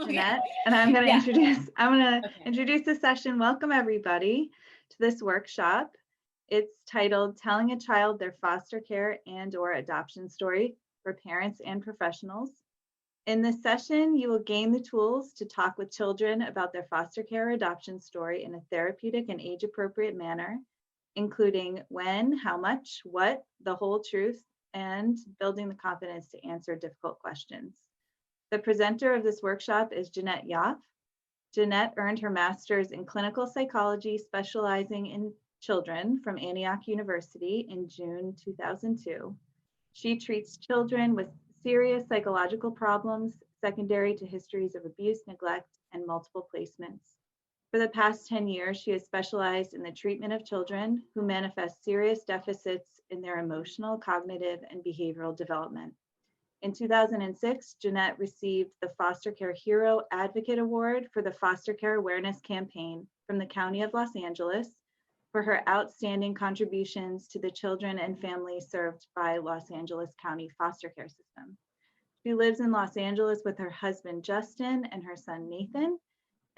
Jeanette, and I'm going to Yeah. Okay. introduce the session. Welcome everybody to this workshop. It's titled Telling a Child Their Foster Care and/or Adoption Story for Parents and Professionals. In this session, you will gain the tools to talk with children about their foster care or adoption story in a therapeutic and age-appropriate manner, including when, how much, what, the whole truth, and building the confidence to answer difficult questions. The presenter of this workshop is Jeanette Yoff. Jeanette earned her master's in clinical psychology, specializing in children from Antioch University in June 2002. She treats children with serious psychological problems secondary to histories of abuse, neglect, and multiple placements. For the past 10 years, she has specialized in the treatment of children who manifest serious deficits in their emotional, cognitive, and behavioral development. In 2006, Jeanette received the Foster Care Hero Advocate Award for the Foster Care Awareness Campaign from the County of Los Angeles for her outstanding contributions to the children and families served by Los Angeles County Foster Care System. She lives in Los Angeles with her husband, Justin, and her son, Nathan.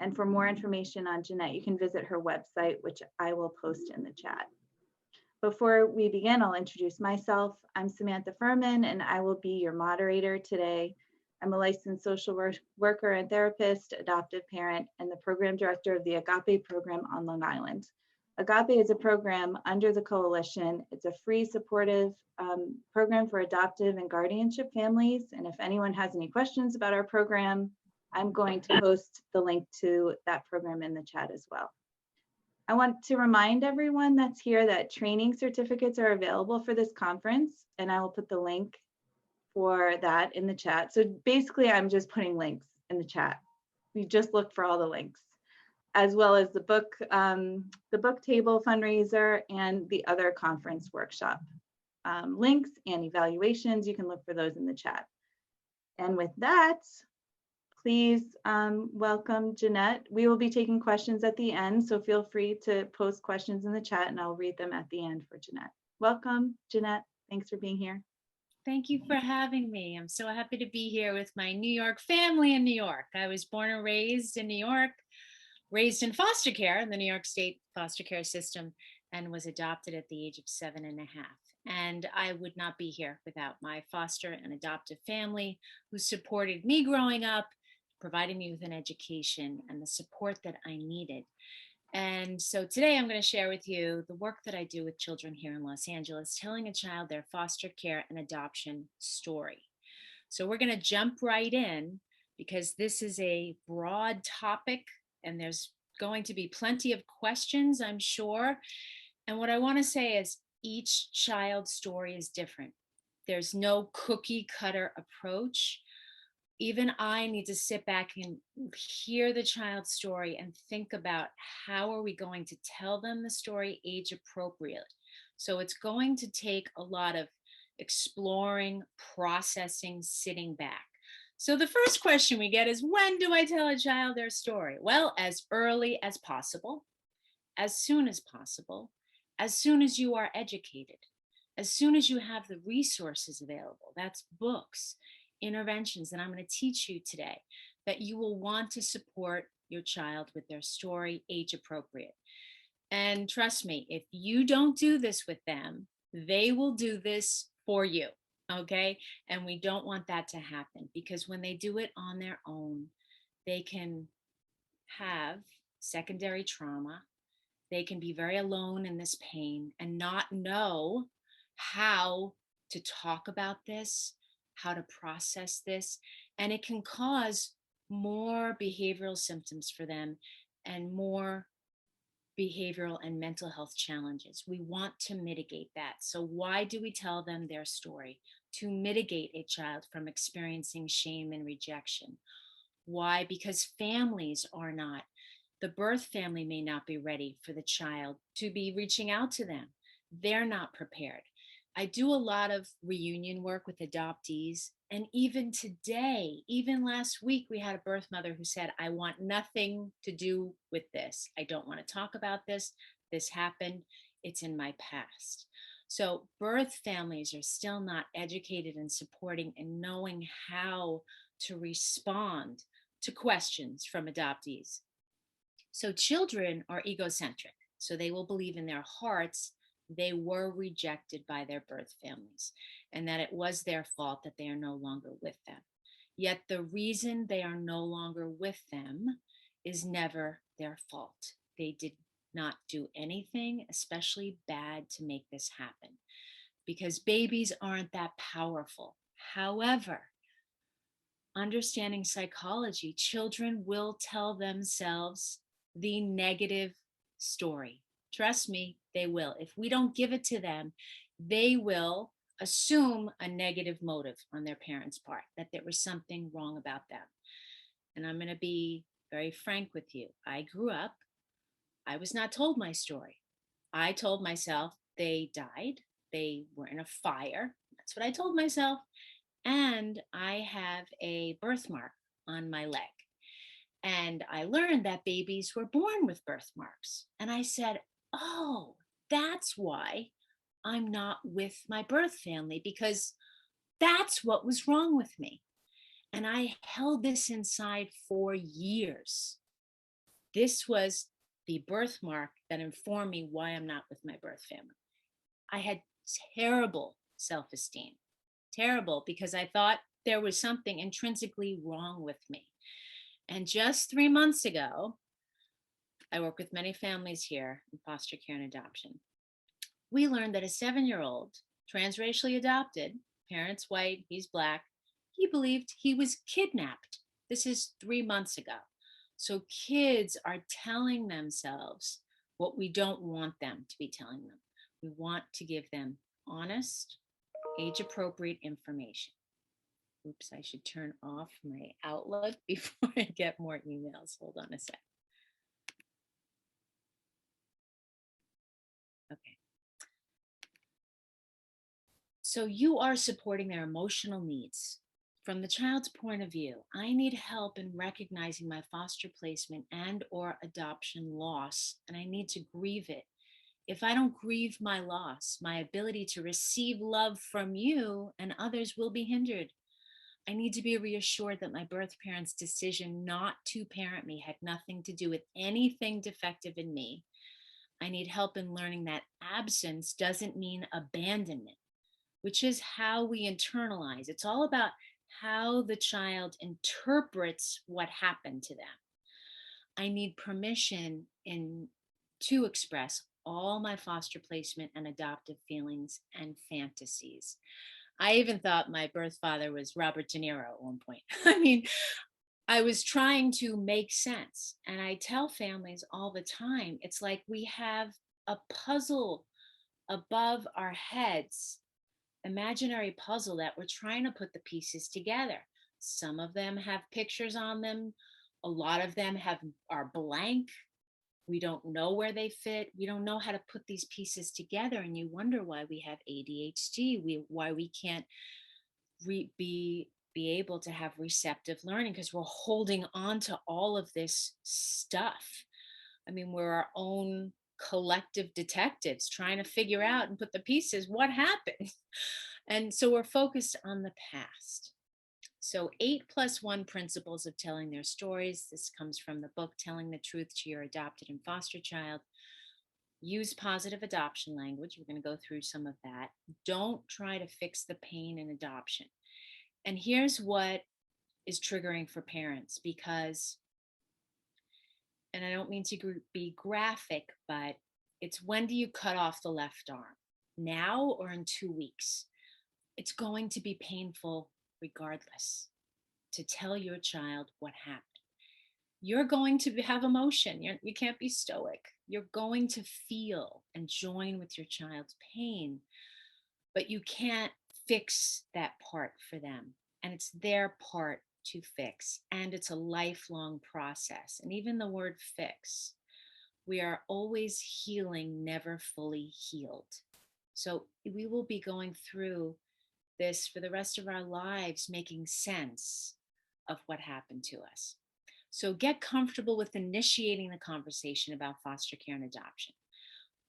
And for more information on Jeanette, you can visit her website, which I will post in the chat. Before we begin, I'll introduce myself. I'm Samantha Furman, and I will be your moderator today. I'm a licensed social worker and therapist, adoptive parent, and the program director of the Agape program on Long Island. Agape is a program under the coalition. It's a free, supportive program for adoptive and guardianship families. And if anyone has any questions about our program, I'm going to post the link to that program in the chat as well. I want to remind everyone that's here that training certificates are available for this conference, and I will put the link for that in the chat. So basically, I'm just putting links in the chat. We just look for all the links, as well as the book table fundraiser and the other conference workshop links and evaluations. You can look for those in the chat. And with that, please welcome Jeanette. We will be taking questions at the end, so feel free to post questions in the chat and I'll read them at the end for Jeanette. Welcome, Jeanette. Thanks for being here. Thank you for having me. I'm so happy to be here with my New York family in New York. I was born and raised in New York, raised in foster care in the New York State foster care system, and was adopted at the age of 7.5. And I would not be here without my foster and adoptive family who supported me growing up, providing me with an education and the support that I needed. And so today I'm going to share with you the work that I do with children here in Los Angeles, telling a child their foster care and adoption story. So we're going to jump right in because this is a broad topic and there's going to be plenty of questions, I'm sure. And what I want to say is each child's story is different. There's no cookie cutter approach. Even I need to sit back and hear the child's story and think about how are we going to tell them the story age appropriate. So it's going to take a lot of exploring, processing, sitting back. So the first question we get is, when do I tell a child their story? Well, as early as possible, as soon as possible, as soon as you are educated, as soon as you have the resources available. That's books, interventions that I'm going to teach you today that you will want to support your child with their story age appropriate. And trust me, if you don't do this with them, they will do this for you. Okay. And we don't want that to happen because when they do it on their own, they can have secondary trauma. They can be very alone in this pain and not know how to talk about this, how to process this, and it can cause more behavioral symptoms for them and more behavioral and mental health challenges. We want to mitigate that. So why do we tell them their story? To mitigate a child from experiencing shame and rejection. Why? Because families are not. The birth family may not be ready for the child to be reaching out to them. They're not prepared. I do a lot of reunion work with adoptees. And even today, even last week, we had a birth mother who said, I want nothing to do with this. I don't want to talk about this. This happened. It's in my past. So birth families are still not educated and supporting and knowing how to respond to questions from adoptees. So children are egocentric. So they will believe in their hearts they were rejected by their birth families and that it was their fault that they are no longer with them. Yet the reason they are no longer with them is never their fault. They did not do anything especially bad to make this happen because babies aren't that powerful. However, understanding psychology, children will tell themselves the negative story. Trust me, they will. If we don't give it to them, they will assume a negative motive on their parents' part, that there was something wrong about them. And I'm going to be very frank with you. I grew up, I was not told my story. I told myself they died, they were in a fire. That's what I told myself. And I have a birthmark on my leg. And I learned that babies were born with birthmarks. And I said, oh, that's why I'm not with my birth family, because that's what was wrong with me. And I held this inside for years. This was the birthmark that informed me why I'm not with my birth family. I had terrible self-esteem, terrible, because I thought there was something intrinsically wrong with me. And just 3 months ago, I work with many families here in foster care and adoption. We learned that a 7-year-old, transracially adopted, parents white, he's black, he believed he was kidnapped. This is 3 months ago. So kids are telling themselves what we don't want them to be telling them. We want to give them honest, age-appropriate information. Oops, I should turn off my Outlook before I get more emails. Hold on a sec. Okay. So you are supporting their emotional needs. From the child's point of view, I need help in recognizing my foster placement and or adoption loss, and I need to grieve it. If I don't grieve my loss, my ability to receive love from you and others will be hindered. I need to be reassured that my birth parents' decision not to parent me had nothing to do with anything defective in me. I need help in learning that absence doesn't mean abandonment, which is how we internalize. It's all about how the child interprets what happened to them. I need permission to express all my foster placement and adoptive feelings and fantasies. I even thought my birth father was Robert De Niro at one point. I mean, I was trying to make sense. And I tell families all the time, it's like we have a puzzle above our heads, imaginary puzzle that we're trying to put the pieces together. Some of them have pictures on them. A lot of them are blank. We don't know where they fit. We don't know how to put these pieces together. And you wonder why we have ADHD, why we can't be able to have receptive learning, because we're holding on to all of this stuff. I mean, we're our own collective detectives trying to figure out and put the pieces, what happened? And so we're focused on the past. So 8+1 principles of telling their stories. This comes from the book, Telling the Truth to Your Adopted and Foster Child. Use positive adoption language. We're going to go through some of that. Don't try to fix the pain in adoption. And here's what is triggering for parents, because, and I don't mean to be graphic, but it's, when do you cut off the left arm? Now or in 2 weeks? It's going to be painful regardless to tell your child what happened. You're going to have emotion. You can't be stoic. You're going to feel and join with your child's pain, but you can't fix that part for them. And it's their part to fix. And it's a lifelong process. And even the word fix, we are always healing, never fully healed. So we will be going through this for the rest of our lives, making sense of what happened to us. So get comfortable with initiating the conversation about foster care and adoption.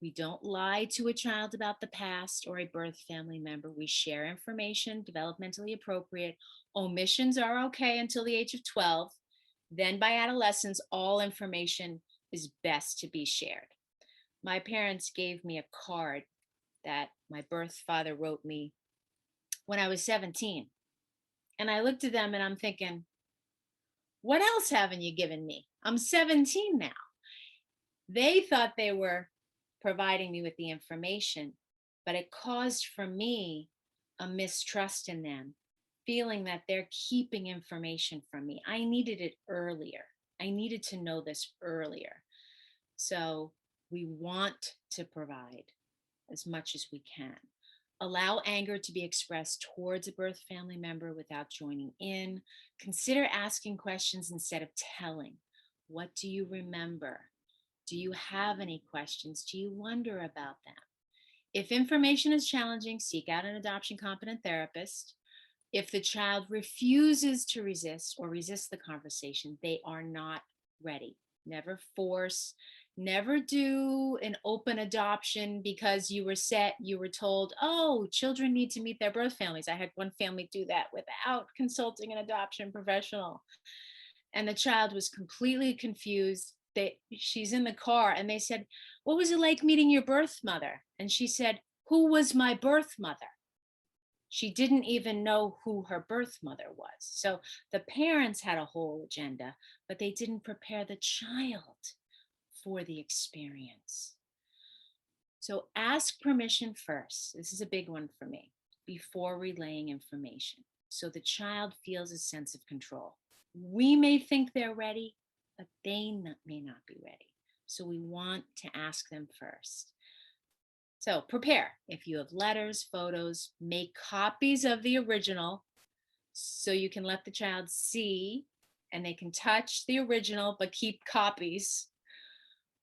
We don't lie to a child about the past or a birth family member. We share information, developmentally appropriate. Omissions are okay until the age of 12. Then by adolescence, all information is best to be shared. My parents gave me a card that my birth father wrote me when I was 17. And I looked at them and I'm thinking, what else haven't you given me? I'm 17 now. They thought they were providing me with the information, but it caused for me a mistrust in them, feeling that they're keeping information from me. I needed it earlier. I needed to know this earlier. So we want to provide as much as we can. Allow anger to be expressed towards a birth family member without joining in. Consider asking questions instead of telling. What do you remember? Do you have any questions? Do you wonder about them? If information is challenging, seek out an adoption competent therapist. If the child refuses to resist or resists the conversation, they are not ready. Never force, never do an open adoption because you were told, oh, children need to meet their birth families. I had one family do that without consulting an adoption professional. And the child was completely confused. She's in the car and they said, what was it like meeting your birth mother? And she said, who was my birth mother? She didn't even know who her birth mother was. So the parents had a whole agenda, but they didn't prepare the child for the experience. So ask permission first. This is a big one for me, before relaying information, so the child feels a sense of control. We may think they're ready, but they may not be ready. So we want to ask them first. So prepare. If you have letters, photos, make copies of the original so you can let the child see and they can touch the original, but keep copies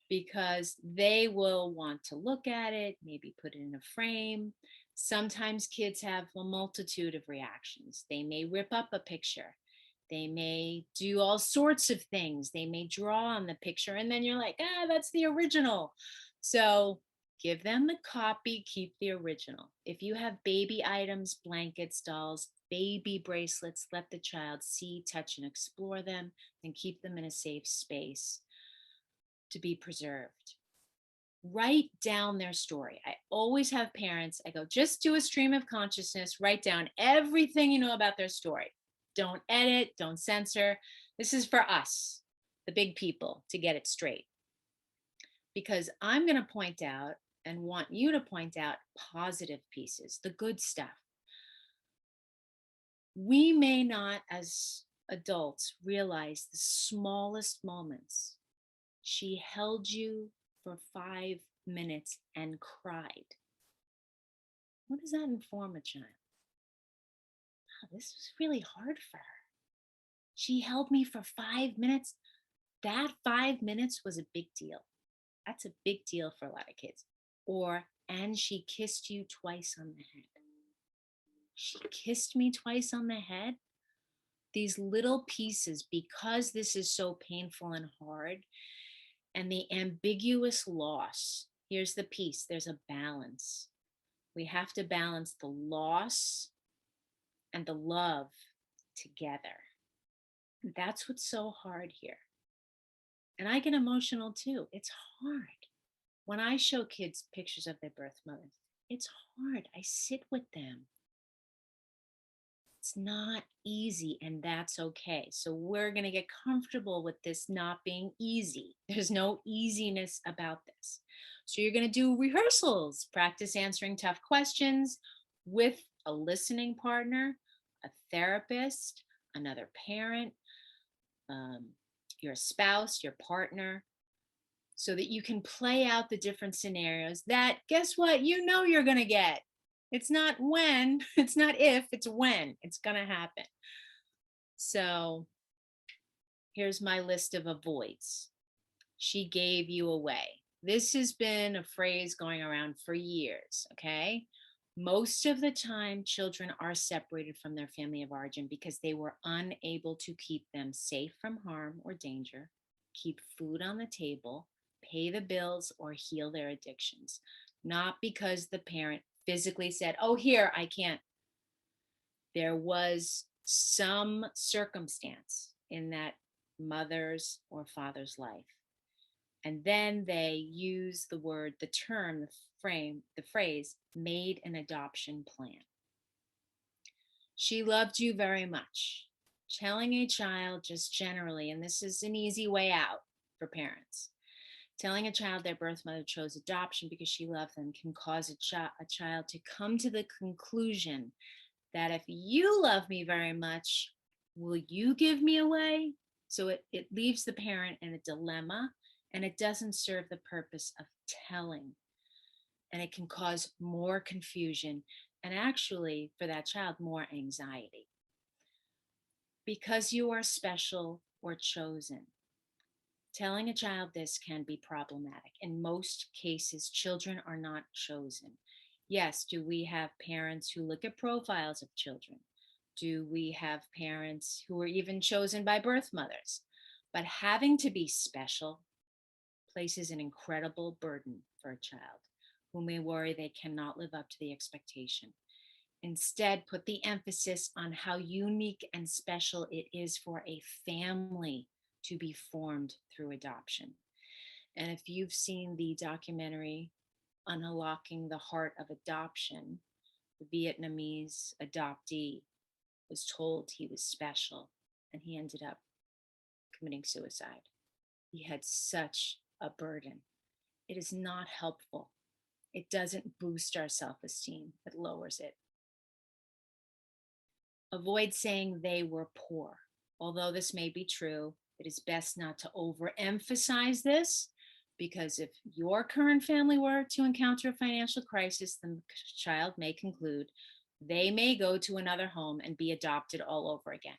because they will want to look at it, maybe put it in a frame. Sometimes kids have a multitude of reactions. They may rip up a picture. They may do all sorts of things. They may draw on the picture and then you're like, that's the original. So give them the copy, keep the original. If you have baby items, blankets, dolls, baby bracelets, let the child see, touch, and explore them and keep them in a safe space to be preserved. Write down their story. I always have parents, I go, just do a stream of consciousness, write down everything you know about their story. Don't edit, don't censor. This is for us, the big people, to get it straight. Because I'm going to point out and want you to point out positive pieces, the good stuff. We may not, as adults, realize the smallest moments. She held you for 5 minutes and cried. What does that inform a child? Oh, this was really hard for her. She held me for 5 minutes. That 5 minutes was a big deal. That's a big deal for a lot of kids. Or, and she kissed you twice on the head. She kissed me twice on the head. These little pieces, because this is so painful and hard, and the ambiguous loss. Here's the piece. There's a balance. We have to balance the loss and the love together. That's what's so hard here. And I get emotional too. It's hard. When I show kids pictures of their birth mothers, it's hard. I sit with them. It's not easy, and that's okay. So we're going to get comfortable with this not being easy. There's no easiness about this. So you're going to do rehearsals, practice answering tough questions with a listening partner, a therapist, another parent, your spouse, your partner, so that you can play out the different scenarios that, guess what, you're going to get. It's not when, it's not if, it's when it's going to happen. So here's my list of avoids. She gave you away. This has been a phrase going around for years, okay? Most of the time, children are separated from their family of origin because they were unable to keep them safe from harm or danger, keep food on the table, pay the bills, or heal their addictions. Not because the parent physically said, oh, here, I can't. There was some circumstance in that mother's or father's life. And then they use the term, the phrase, made an adoption plan. She loved you very much. Telling a child just generally, and this is an easy way out for parents, telling a child their birth mother chose adoption because she loved them can cause a child to come to the conclusion that if you love me very much, will you give me away? So it leaves the parent in a dilemma, and it doesn't serve the purpose of telling. And it can cause more confusion and actually, for that child, more anxiety. Because you are special or chosen, telling a child this can be problematic. In most cases, children are not chosen. Yes, do we have parents who look at profiles of children? Do we have parents who are even chosen by birth mothers? But having to be special places an incredible burden for a child who may worry they cannot live up to the expectation. Instead, put the emphasis on how unique and special it is for a family to be formed through adoption. And if you've seen the documentary Unlocking the Heart of Adoption, the Vietnamese adoptee was told he was special and he ended up committing suicide. He had such a burden. It is not helpful. It doesn't boost our self-esteem, it lowers it. Avoid saying they were poor. Although this may be true, it is best not to overemphasize this, because if your current family were to encounter a financial crisis, the child may conclude they may go to another home and be adopted all over again.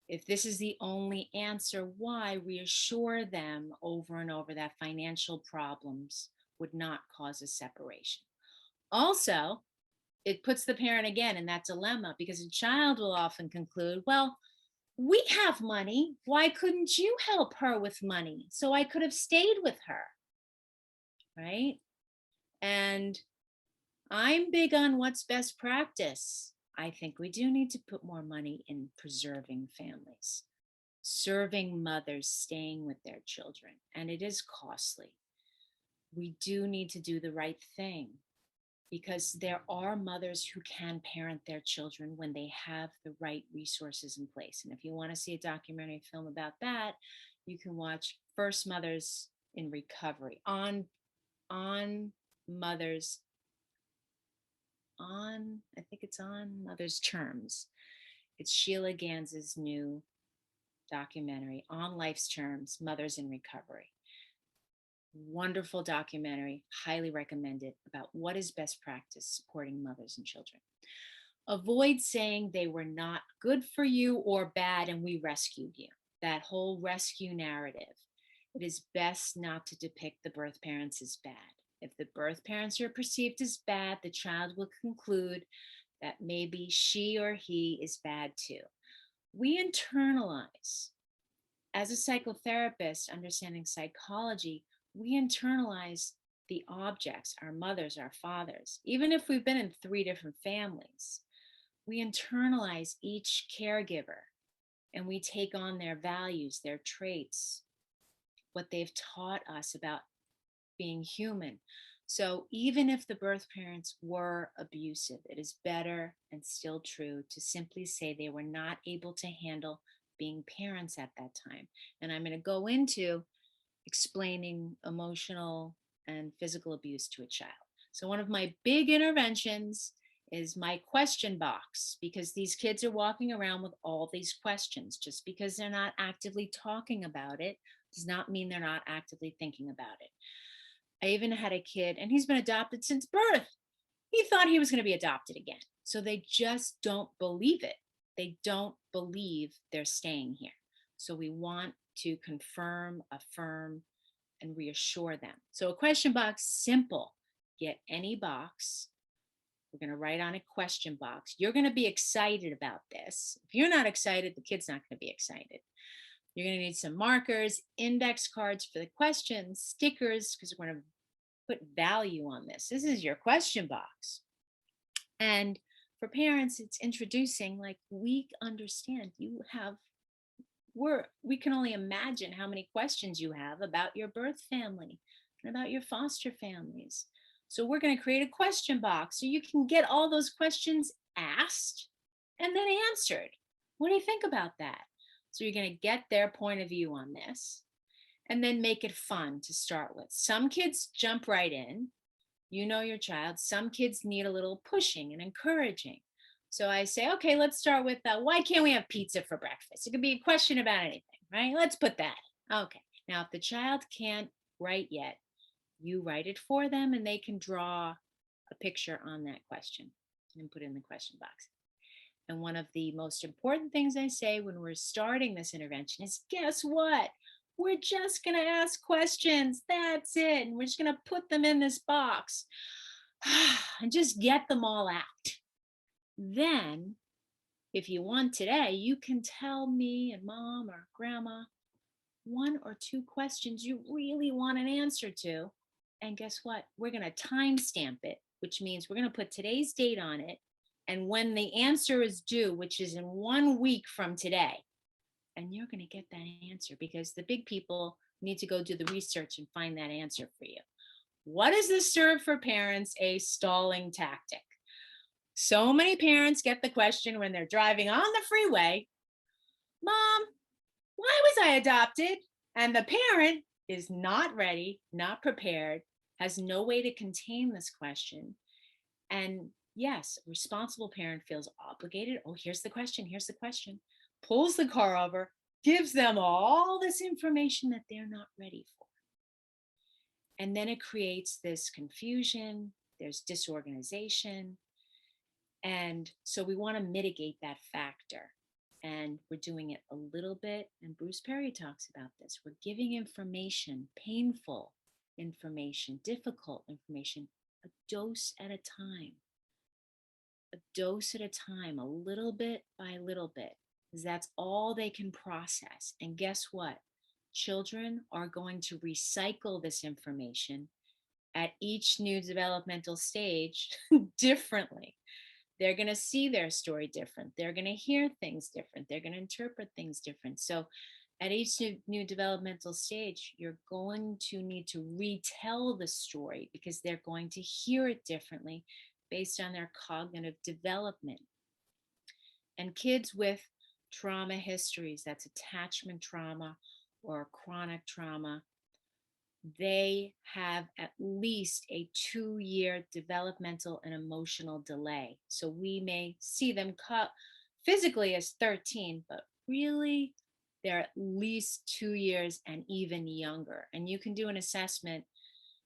If this is the only answer, why reassure them over and over that financial problems would not cause a separation. Also, it puts the parent again in that dilemma, because a child will often conclude, well, we have money. Why couldn't you help her with money? So I could have stayed with her, right? And I'm big on what's best practice. I think we do need to put more money in preserving families, serving mothers staying with their children, and it is costly. We do need to do the right thing, because there are mothers who can parent their children when they have the right resources in place. And if you want to see a documentary film about that, you can watch First Mothers in Recovery on mothers on, I think it's on Mother's Terms. It's Sheila Gans's new documentary on life's terms, Mothers in Recovery. Wonderful documentary, highly recommended, about what is best practice supporting mothers and children. Avoid saying they were not good for you or bad and we rescued you. That whole rescue narrative. It is best not to depict the birth parents as bad. If the birth parents are perceived as bad, the child will conclude that maybe she or he is bad too. We internalize. As a psychotherapist, understanding psychology, we internalize the objects, our mothers, our fathers. Even if we've been in 3 different families, we internalize each caregiver and we take on their values, their traits, what they've taught us about being human. So even if the birth parents were abusive, it is better and still true to simply say they were not able to handle being parents at that time. And I'm going to go into explaining emotional and physical abuse to a child. So one of my big interventions is my question box, because these kids are walking around with all these questions. Just because they're not actively talking about it does not mean they're not actively thinking about it. I even had a kid, and he's been adopted since birth. He thought he was going to be adopted again. So they just don't believe it. They don't believe they're staying here. So we want to confirm, affirm, and reassure them. So a question box, simple. Get any box. We're going to write on a question box. You're going to be excited about this. If you're not excited, the kid's not going to be excited. You're going to need some markers, index cards for the questions, stickers, because we're going to put value on this. This is your question box. And for parents, it's introducing, like, we understand you have we can only imagine how many questions you have about your birth family and about your foster families. So we're going to create a question box so you can get all those questions asked and then answered. What do you think about that? So you're going to get their point of view on this and then make it fun to start with. Some kids jump right in. You know your child. Some kids need a little pushing and encouraging. So I say, okay, let's start with why can't we have pizza for breakfast? It could be a question about anything, right? Let's put that. Okay. Now, if the child can't write yet, you write it for them and they can draw a picture on that question and put it in the question box. And one of the most important things I say when we're starting this intervention is, guess what? We're just going to ask questions. That's it. And we're just going to put them in this box and just get them all out. Then, if you want today, you can tell me and mom or grandma 1 or 2 questions you really want an answer to. And guess what? We're going to timestamp it, which means we're going to put today's date on it. And when the answer is due, which is in 1 week from today, and you're going to get that answer because the big people need to go do the research and find that answer for you. What does this serve for parents? A stalling tactic. So many parents get the question when they're driving on the freeway, Mom, why was I adopted? And the parent is not ready, not prepared, has no way to contain this question. And yes, a responsible parent feels obligated. Oh, here's the question. Here's the question. Pulls the car over, gives them all this information that they're not ready for. And then it creates this confusion. There's disorganization. And so we want to mitigate that factor. And we're doing it a little bit. And Bruce Perry talks about this. We're giving information, painful information, difficult information, a dose at a time. A dose at a time, a little bit by little bit, because that's all they can process. And guess what? Children are going to recycle this information at each new developmental stage differently. They're going to see their story different. They're going to hear things different. They're going to interpret things different. So at each new developmental stage, you're going to need to retell the story because they're going to hear it differently based on their cognitive development. And kids with trauma histories, that's attachment trauma or chronic trauma, they have at least a 2-year developmental and emotional delay. So we may see them physically as 13, but really they're at least 2 years and even younger. And you can do an assessment,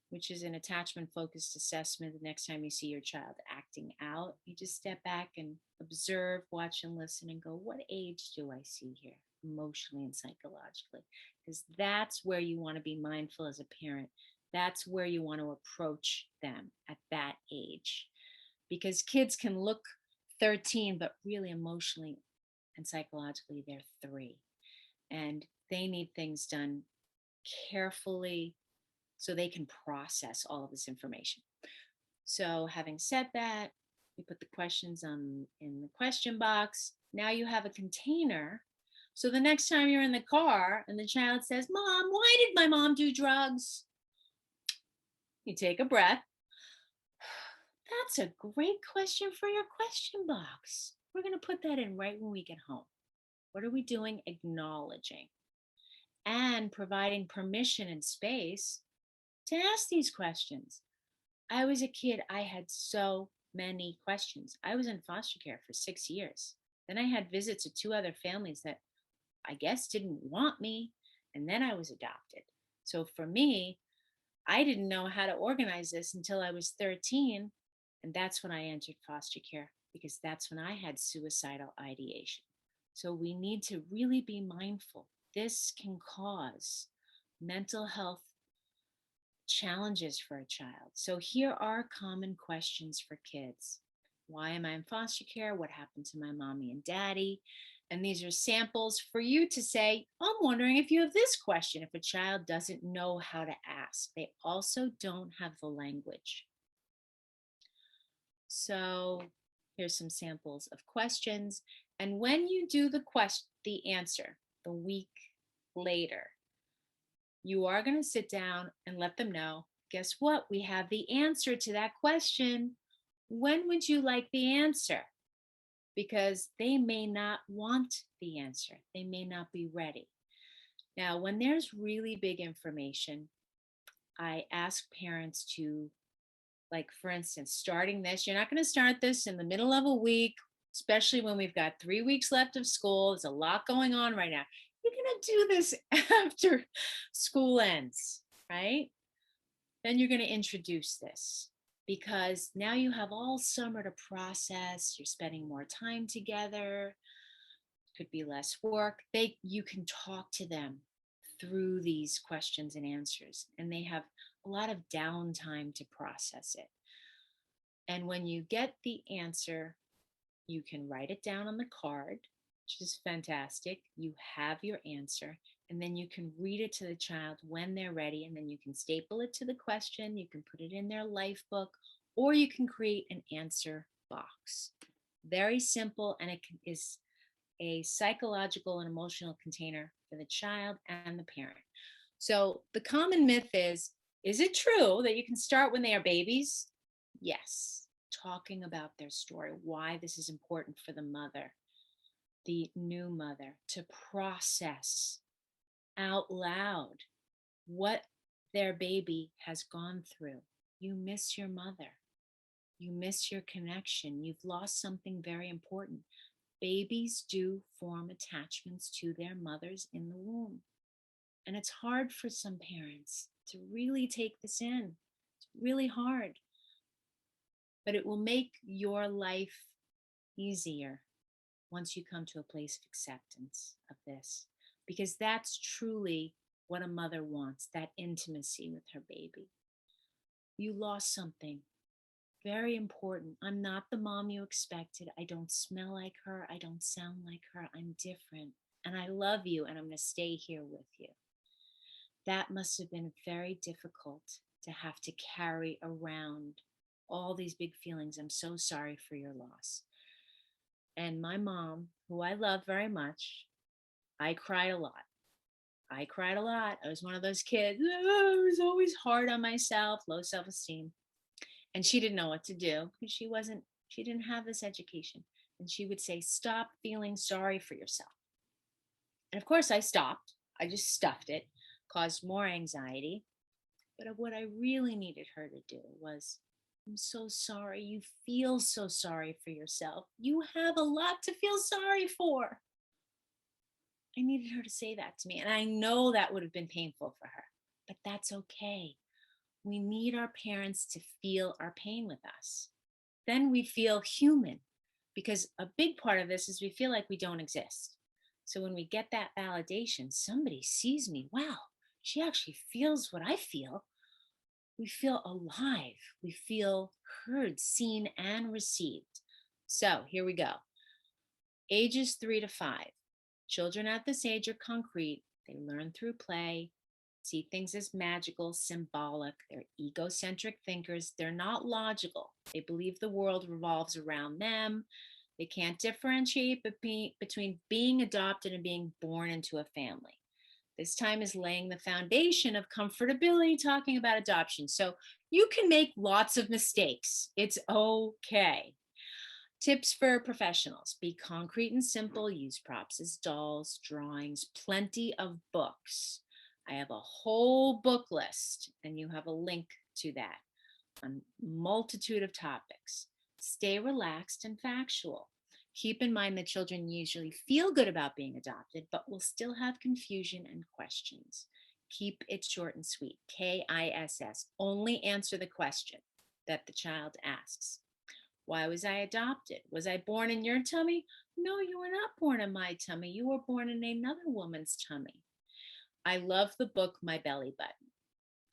which is an attachment focused assessment. The next time you see your child acting out, you just step back and observe, watch and listen and go, what age do I see here emotionally and psychologically? Because that's where you want to be mindful as a parent. That's where you want to approach them at that age. Because kids can look 13, but really emotionally and psychologically, they're 3. And they need things done carefully so they can process all of this information. So having said that, you put the questions in the question box. Now you have a container. So the next time you're in the car and the child says, Mom, why did my mom do drugs? You take a breath. That's a great question for your question box. We're going to put that in right when we get home. What are we doing? Acknowledging and providing permission and space to ask these questions. I was a kid. I had so many questions. I was in foster care for 6 years. Then I had visits of 2 other families that I guess didn't want me. And then I was adopted. So for me, I didn't know how to organize this until I was 13. And that's when I entered foster care because that's when I had suicidal ideation. So we need to really be mindful. This can cause mental health challenges for a child. So here are common questions for kids. Why am I in foster care? What happened to my mommy and daddy? And these are samples for you to say, I'm wondering if you have this question. If a child doesn't know how to ask, they also don't have the language. So here's some samples of questions. And when you do the answer, the week later, you are going to sit down and let them know, guess what? We have the answer to that question. When would you like the answer? Because they may not want the answer. They may not be ready. Now, when there's really big information, I ask parents to, like, for instance, starting this, you're not going to start this in the middle of a week, especially when we've got 3 weeks left of school. There's a lot going on right now. You're going to do this after school ends, right? Then you're going to introduce this because now you have all summer to process. You're spending more time together. Could be less work. You can talk to them through these questions and answers, and they have a lot of downtime to process it. And when you get the answer, you can write it down on the card, which is fantastic. You have your answer, and then you can read it to the child when they're ready, and then you can staple it to the question. You can put it in their life book, or you can create an answer box. Very simple, and is a psychological and emotional container for the child and the parent. So the common myth is it true that you can start when they are babies? Yes. Talking about their story, why this is important for the mother, the new mother, to process out loud what their baby has gone through. You miss your mother. You miss your connection. You've lost something very important. Babies do form attachments to their mothers in the womb. And it's hard for some parents to really take this in. It's really hard. But it will make your life easier once you come to a place of acceptance of this. Because that's truly what a mother wants, that intimacy with her baby. You lost something very important. I'm not the mom you expected. I don't smell like her. I don't sound like her. I'm different. And I love you, and I'm going to stay here with you. That must have been very difficult to have to carry around all these big feelings. I'm so sorry for your loss. And my mom, who I love very much, I cried a lot. I cried a lot. I was one of those kids. I was always hard on myself, low self-esteem. And she didn't know what to do because she didn't have this education. And she would say, stop feeling sorry for yourself. And of course I stopped. I just stuffed it, caused more anxiety. But what I really needed her to do was, I'm so sorry. You feel so sorry for yourself. You have a lot to feel sorry for. I needed her to say that to me. And I know that would have been painful for her, but that's okay. We need our parents to feel our pain with us. Then we feel human, because a big part of this is we feel like we don't exist. So when we get that validation, somebody sees me, wow, she actually feels what I feel. We feel alive. We feel heard, seen, and received. So here we go. Ages 3 to 5. Children at this age are concrete. They learn through play, see things as magical, symbolic. They're egocentric thinkers. They're not logical. They believe the world revolves around them. They can't differentiate between being adopted and being born into a family. This time is laying the foundation of comfortability talking about adoption. So you can make lots of mistakes. It's okay. Tips for professionals: be concrete and simple. Use props as dolls, drawings, plenty of books. I have a whole book list, and you have a link to that on a multitude of topics. Stay relaxed and factual. Keep in mind that children usually feel good about being adopted, but will still have confusion and questions. Keep it short and sweet. KISS. Only answer the question that the child asks. Why was I adopted? Was I born in your tummy? No, you were not born in my tummy. You were born in another woman's tummy. I love the book, My Belly Button,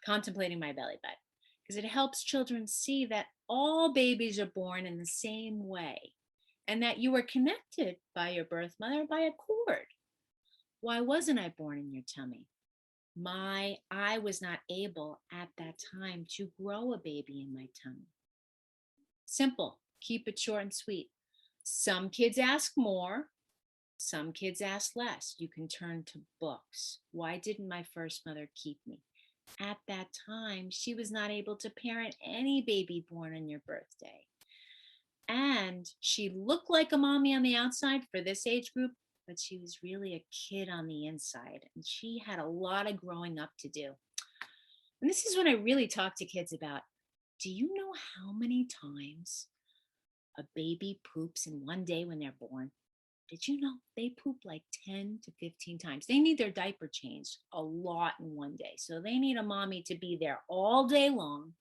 Contemplating My Belly Button, because it helps children see that all babies are born in the same way, and that you were connected by your birth mother by a cord. Why wasn't I born in your tummy? I was not able at that time to grow a baby in my tummy. Simple. Keep it short and sweet. Some kids ask more. Some kids ask less. You can turn to books. Why didn't my first mother keep me? At that time, she was not able to parent any baby born on your birthday. And she looked like a mommy on the outside for this age group, but she was really a kid on the inside. And she had a lot of growing up to do. And this is when I really talk to kids about, do you know how many times a baby poops in one day when they're born? Did you know they poop like 10 to 15 times? They need their diaper changed a lot in one day. So they need a mommy to be there all day long.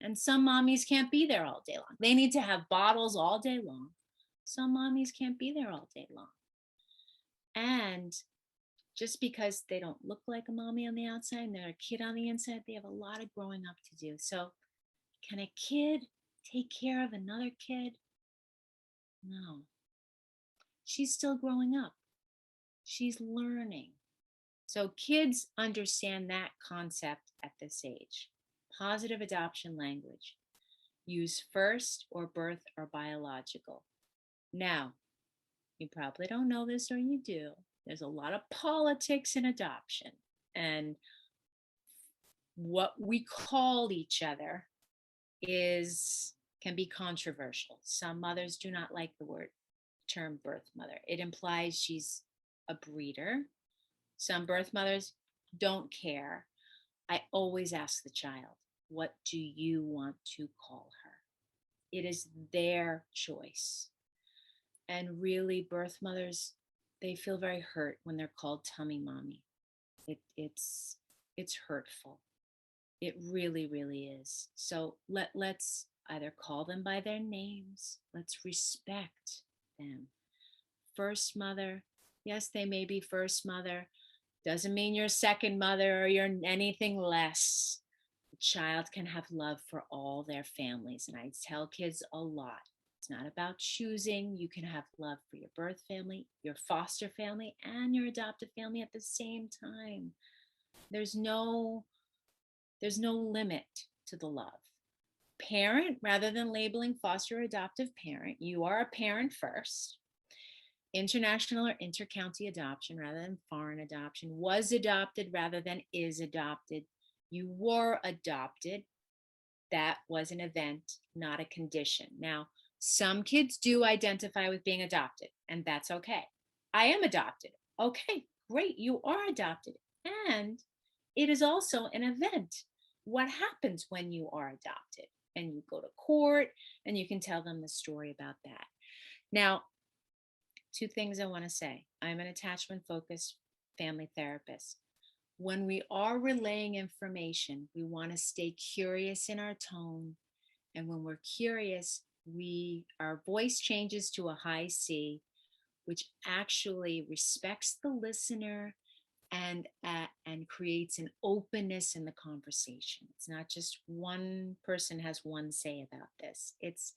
And some mommies can't be there all day long. They need to have bottles all day long. Some mommies can't be there all day long. And just because they don't look like a mommy on the outside and they're a kid on the inside, they have a lot of growing up to do. So can a kid take care of another kid? No. She's still growing up. She's learning. So kids understand that concept at this age. Positive adoption language. Use first or birth or biological. Now, you probably don't know this or you do. There's a lot of politics in adoption. And what we call each other can be controversial. Some mothers do not like the term birth mother. It implies she's a breeder. Some birth mothers don't care. I always ask the child, what do you want to call her? It is their choice. And really, birth mothers, they feel very hurt when they're called tummy mommy. It's hurtful. It really, really is. So let's either call them by their names. Let's respect them. First mother, yes, they may be first mother. Doesn't mean you're second mother or you're anything less. The child can have love for all their families. And I tell kids a lot. It's not about choosing. You can have love for your birth family, your foster family, and your adoptive family at the same time. There's no limit to the love. Parent, rather than labeling foster or adoptive parent, you are a parent first. International or intercounty adoption rather than foreign adoption. Was adopted rather than is adopted. You were adopted. That was an event, not a condition. Now, some kids do identify with being adopted, and that's okay. I am adopted. Okay, great. You are adopted. And it is also an event. What happens when you are adopted? And you go to court and you can tell them the story about that. Now, two things I want to say. I'm an attachment focused family therapist. When we are relaying information, we want to stay curious in our tone. And when we're curious, our voice changes to a high C, which actually respects the listener and creates an openness in the conversation. It's not just one person has one say about this. It's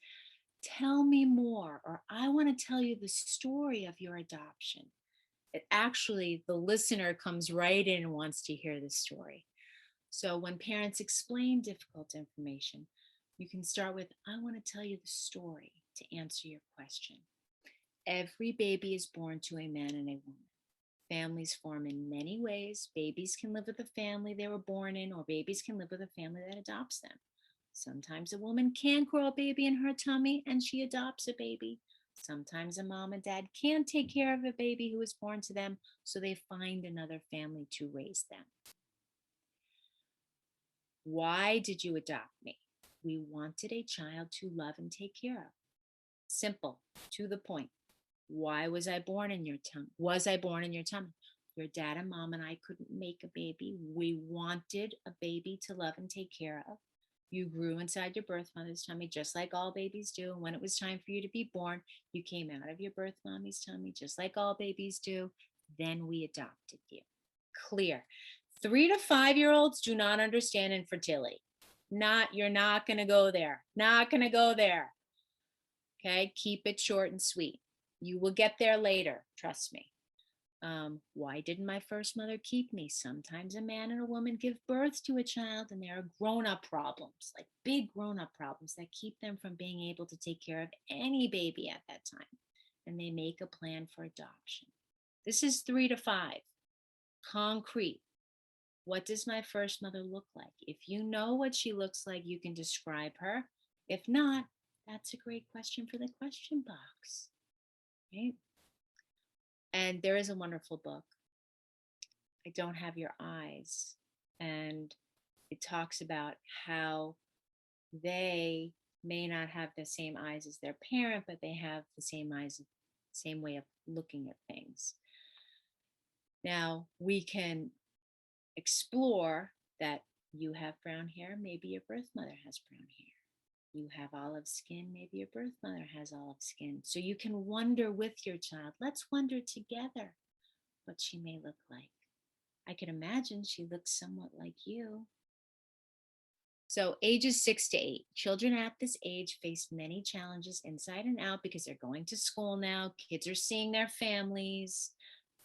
tell me more, or I want to tell you the story of your adoption. It actually, the listener comes right in and wants to hear the story. So when parents explain difficult information, you can start with, I want to tell you the story to answer your question. Every baby is born to a man and a woman. Families form in many ways. Babies can live with the family they were born in, or babies can live with a family that adopts them. Sometimes a woman can grow a baby in her tummy and she adopts a baby. Sometimes a mom and dad can't take care of a baby who was born to them, so they find another family to raise them. Why did you adopt me? We wanted a child to love and take care of. Simple, to the point. Why was I born in your tummy? Your dad and mom and I couldn't make a baby. We wanted a baby to love and take care of. You grew inside your birth mother's tummy just like all babies do. And when it was time for you to be born, you came out of your birth mommy's tummy just like all babies do. Then we adopted you. Clear. 3 to 5-year-olds do not understand infertility. You're not going to go there. Not going to go there. Okay, keep it short and sweet. You will get there later, trust me. Why didn't my first mother keep me? Sometimes a man and a woman give birth to a child and there are grown-up problems, like big grown-up problems that keep them from being able to take care of any baby at that time. and they make a plan for adoption. This is 3 to 5. Concrete. What does my first mother look like? If you know what she looks like, you can describe her. If not, that's a great question for the question box, right? And there is a wonderful book, I Don't Have Your Eyes. And it talks about how they may not have the same eyes as their parent, but they have the same eyes, same way of looking at things. Now, we can explore that you have brown hair, maybe your birth mother has brown hair. You have olive skin, maybe your birth mother has olive skin. So you can wonder with your child. Let's wonder together what she may look like. I can imagine she looks somewhat like you. So ages 6 to 8. Children at this age face many challenges inside and out because they're going to school now. Kids are seeing their families.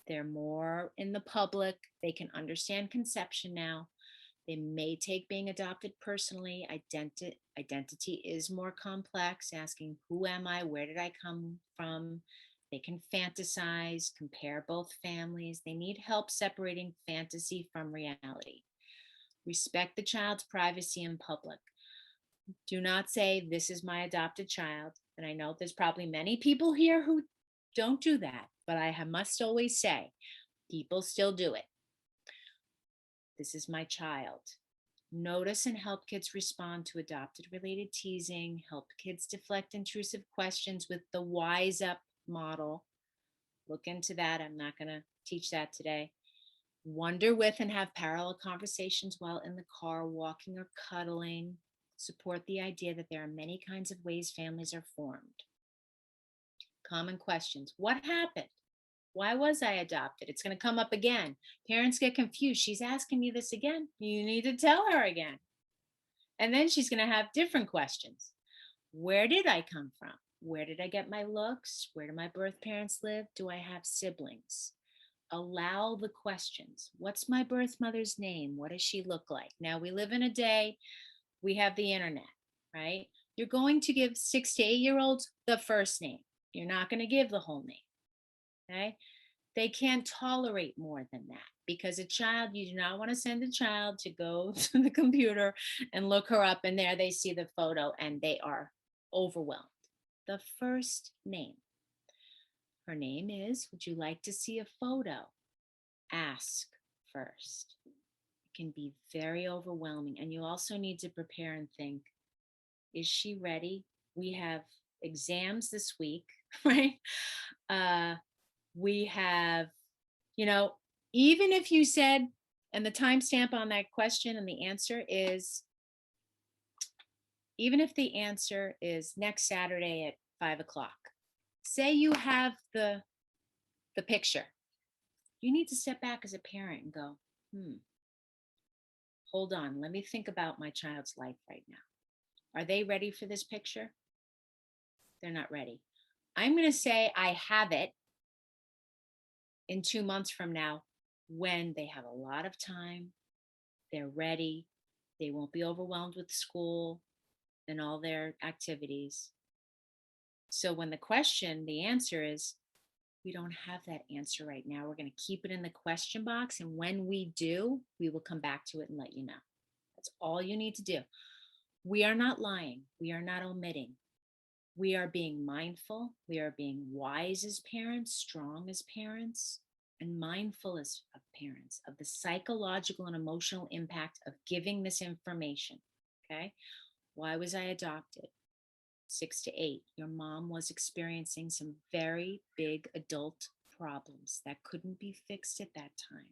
They're more in the public. They can understand conception now. They may take being adopted personally. Identity is more complex, asking, who am I? Where did I come from? They can fantasize, compare both families. They need help separating fantasy from reality. Respect the child's privacy in public. Do not say, this is my adopted child. And I know there's probably many people here who don't do that, but I must always say, people still do it. This is my child. Notice and help kids respond to adopted related teasing. Help kids deflect intrusive questions with the Wise Up model. Look into that. I'm not going to teach that today. Wonder with and have parallel conversations while in the car, walking or cuddling. Support the idea that there are many kinds of ways families are formed. Common questions. What happened? Why was I adopted? It's going to come up again. Parents get confused. She's asking me this again. You need to tell her again. And then she's going to have different questions. Where did I come from? Where did I get my looks? Where do my birth parents live? Do I have siblings? Allow the questions. What's my birth mother's name? What does she look like? Now, we live in a day, we have the internet, right? You're going to give 6 to 8-year-olds the first name. You're not going to give the whole name, okay? They can't tolerate more than that because a child, you do not want to send a child to go to the computer and look her up, and there they see the photo and they are overwhelmed. The first name. Her name is, would you like to see a photo? Ask first. It can be very overwhelming. And you also need to prepare and think, is she ready? We have exams this week, right? We have, even if you said, and the timestamp on that question and the answer is, even if the answer is next Saturday at 5:00, say you have the picture, you need to step back as a parent and go, hold on, let me think about my child's life right now. Are they ready for this picture? They're not ready. I'm going to say I have it in 2 months from now when they have a lot of time, they're ready, they won't be overwhelmed with school and all their activities. So when the answer is, we don't have that answer right now. We're going to keep it in the question box. And when we do, we will come back to it and let you know. That's all you need to do. We are not lying. We are not omitting. We are being mindful. We are being wise as parents, strong as parents, and mindful as parents of the psychological and emotional impact of giving this information. Okay. Why was I adopted? 6 to 8, your mom was experiencing some very big adult problems that couldn't be fixed at that time.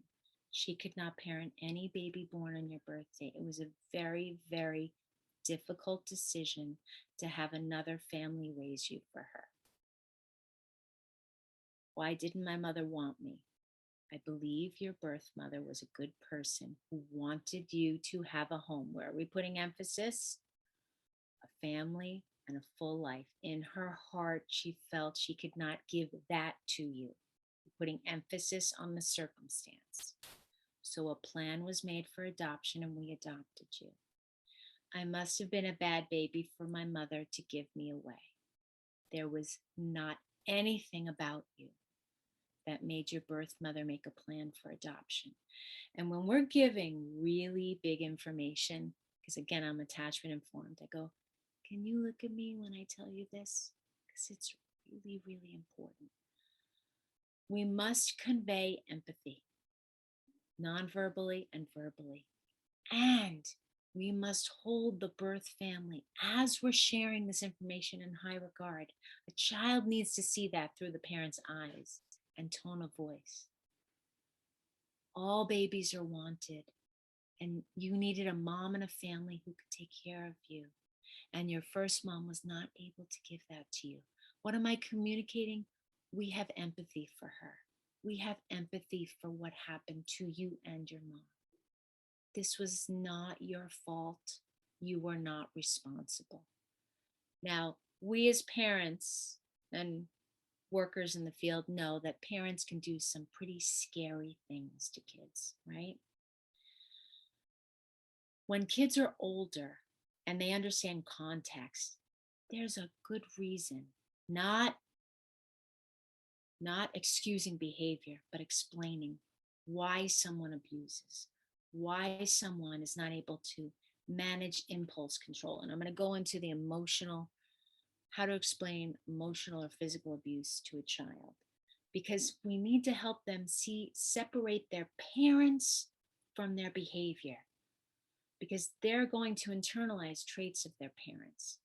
She could not parent any baby born on your birthday. It was a very, very difficult decision to have another family raise you for her. Why didn't my mother want me? I believe your birth mother was a good person who wanted you to have a home. Where are we putting emphasis? A family and a full life. In her heart, she felt she could not give that to you, putting emphasis on the circumstance. So a plan was made for adoption and we adopted you. I must have been a bad baby for my mother to give me away. There was not anything about you that made your birth mother make a plan for adoption. And when we're giving really big information, because again, I'm attachment informed, I go, can you look at me when I tell you this? Because it's really, really important. We must convey empathy, non-verbally and verbally. And we must hold the birth family as we're sharing this information in high regard. A child needs to see that through the parent's eyes and tone of voice. All babies are wanted, and you needed a mom and a family who could take care of you. And your first mom was not able to give that to you. What am I communicating? We have empathy for her. We have empathy for what happened to you and your mom. This was not your fault. You were not responsible. Now, we as parents and workers in the field know that parents can do some pretty scary things to kids, right? When kids are older and they understand context, there's a good reason, not excusing behavior, but explaining why someone abuses, why someone is not able to manage impulse control. And I'm going to go into the emotional, how to explain emotional or physical abuse to a child, because we need to help them separate their parents from their behavior, because they're going to internalize traits of their parents.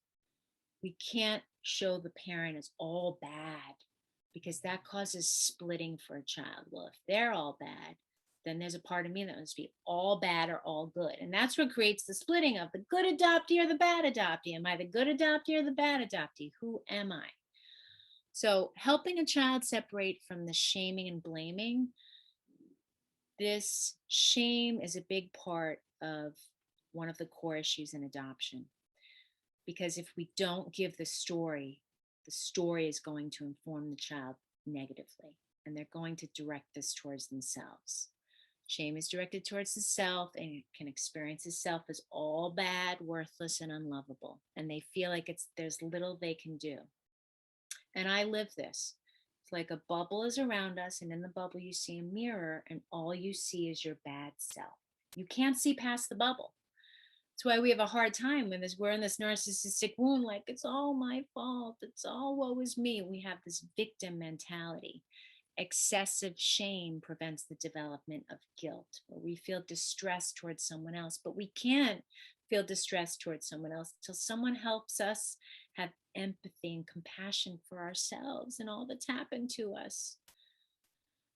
We can't show the parent as all bad, because that causes splitting for a child. Well, if they're all bad, then there's a part of me that must be all bad or all good. And that's what creates the splitting of the good adoptee or the bad adoptee. Am I the good adoptee or the bad adoptee? Who am I? So helping a child separate from the shaming and blaming, this shame is a big part of one of the core issues in adoption. Because if we don't give the story is going to inform the child negatively, and they're going to direct this towards themselves. Shame is directed towards the self, and it can experience the self as all bad, worthless, and unlovable. And they feel like there's little they can do. And I live this. It's like a bubble is around us, and in the bubble you see a mirror, and all you see is your bad self. You can't see past the bubble. That's why we have a hard time when we're in this narcissistic wound, like it's all my fault, it's all woe is me. We have this victim mentality. Excessive shame prevents the development of guilt, where we feel distress towards someone else, but we can't feel distress towards someone else until someone helps us have empathy and compassion for ourselves and all that's happened to us.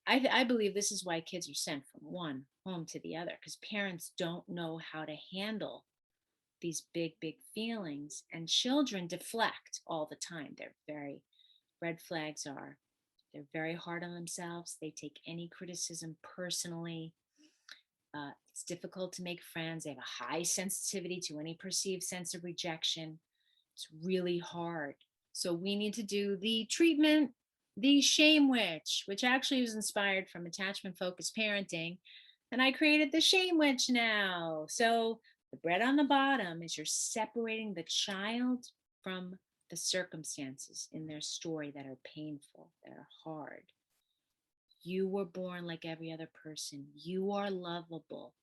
I believe this is why kids are sent from one home to the other, because parents don't know how to handle these big, big feelings, and children deflect all the time. Red flags are, they're very hard on themselves. They take any criticism personally. It's difficult to make friends. They have a high sensitivity to any perceived sense of rejection. It's really hard. So we need to do the treatment, the shame witch, which actually was inspired from attachment focused parenting. And I created the shame witch now. So the bread on the bottom is you're separating the child from the circumstances in their story that are painful, that are hard. You were born like every other person. You are lovable.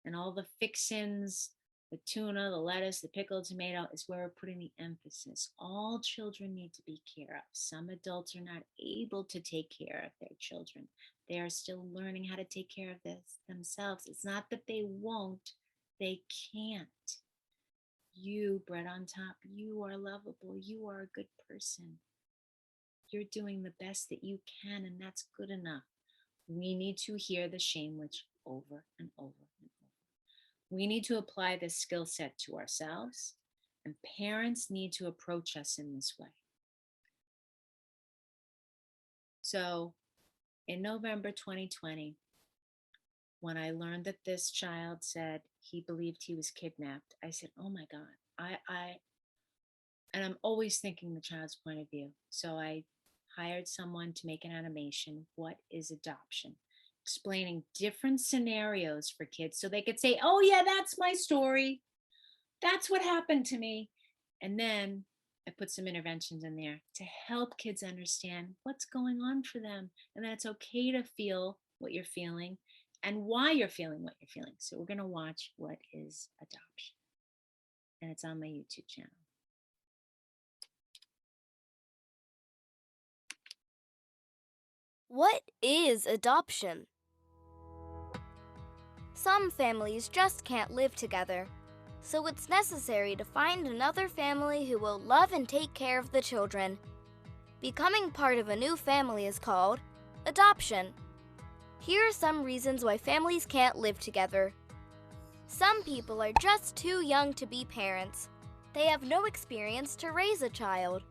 And all the fixins, the tuna, the lettuce, the pickle, tomato is where we're putting the emphasis. All children need to be cared of. Some adults are not able to take care of their children. They are still learning how to take care of this themselves. It's not that they won't, they can't. You, bread on top, you are lovable. You are a good person. You're doing the best that you can, and that's good enough. We need to hear the shame witch over and over and over. We need to apply this skill set to ourselves, and parents need to approach us in this way. So in November 2020, when I learned that this child said he believed he was kidnapped, I said, oh my God, and I'm always thinking the child's point of view. So I hired someone to make an animation. What is adoption? Explaining different scenarios for kids so they could say, oh yeah, that's my story. That's what happened to me. And then I put some interventions in there to help kids understand what's going on for them and that it's okay to feel what you're feeling and why you're feeling what you're feeling. So we're going to watch What is Adoption? And it's on my YouTube channel. What is adoption? Some families just can't live together, so it's necessary to find another family who will love and take care of the children. Becoming part of a new family is called adoption. Here are some reasons why families can't live together. Some people are just too young to be parents. They have no experience to raise a child.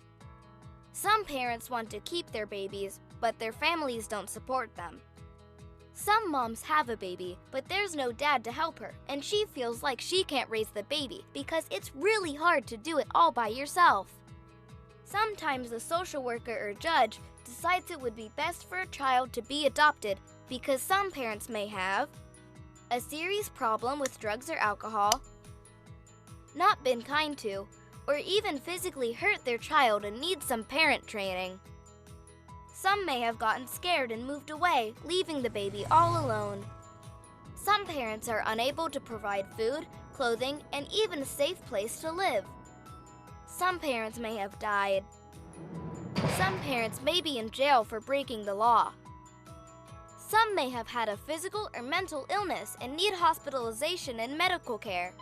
Some parents want to keep their babies, but their families don't support them. Some moms have a baby, but there's no dad to help her, and she feels like she can't raise the baby because it's really hard to do it all by yourself. Sometimes the social worker or judge decides it would be best for a child to be adopted because some parents may have a serious problem with drugs or alcohol, not been kind to, or even physically hurt their child and need some parent training. Some may have gotten scared and moved away, leaving the baby all alone. Some parents are unable to provide food, clothing, and even a safe place to live. Some parents may have died. Some parents may be in jail for breaking the law. Some may have had a physical or mental illness and need hospitalization and medical care.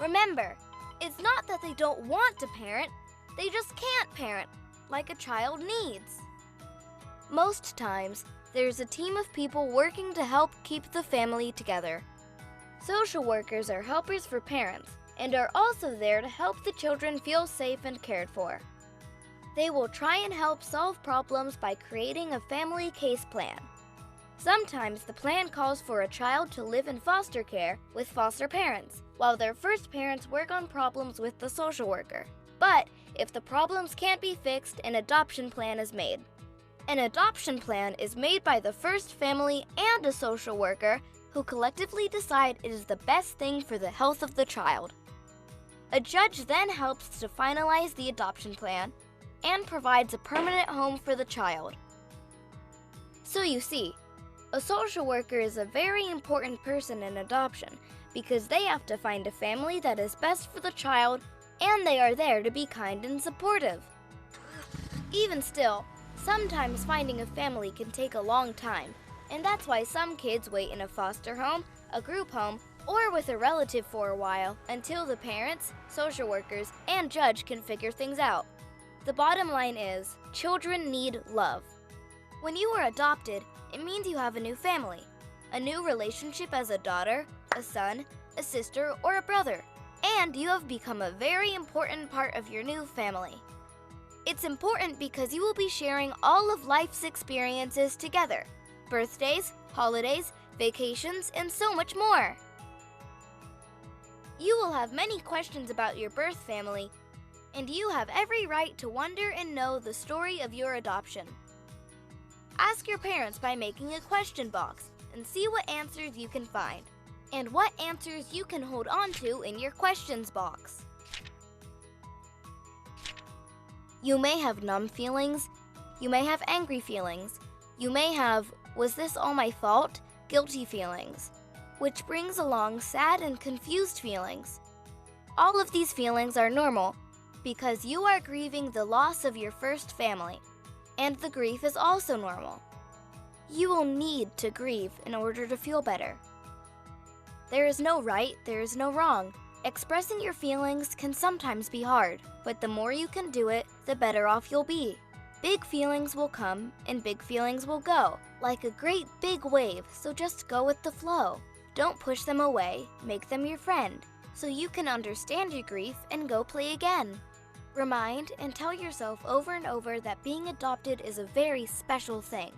Remember, it's not that they don't want to parent, they just can't parent, like a child needs. Most times, there's a team of people working to help keep the family together. Social workers are helpers for parents and are also there to help the children feel safe and cared for. They will try and help solve problems by creating a family case plan. Sometimes the plan calls for a child to live in foster care with foster parents, while their first parents work on problems with the social worker. But if the problems can't be fixed, an adoption plan is made. An adoption plan is made by the first family and a social worker who collectively decide it is the best thing for the health of the child. A judge then helps to finalize the adoption plan and provides a permanent home for the child. So you see, a social worker is a very important person in adoption because they have to find a family that is best for the child and they are there to be kind and supportive. Even still, sometimes finding a family can take a long time, and that's why some kids wait in a foster home, a group home, or with a relative for a while until the parents, social workers, and judge can figure things out. The bottom line is, children need love. When you are adopted, it means you have a new family, a new relationship as a daughter, a son, a sister, or a brother, and you have become a very important part of your new family. It's important because you will be sharing all of life's experiences together. Birthdays, holidays, vacations, and so much more. You will have many questions about your birth family, and you have every right to wonder and know the story of your adoption. Ask your parents by making a question box and see what answers you can find, and what answers you can hold on to in your questions box. You may have numb feelings, you may have angry feelings, you may have, was this all my fault, guilty feelings, which brings along sad and confused feelings. All of these feelings are normal because you are grieving the loss of your first family, and the grief is also normal. You will need to grieve in order to feel better. There is no right, there is no wrong. Expressing your feelings can sometimes be hard, but the more you can do it, the better off you'll be. Big feelings will come and big feelings will go, like a great big wave, so just go with the flow. Don't push them away, make them your friend, so you can understand your grief and go play again. Remind and tell yourself over and over that being adopted is a very special thing.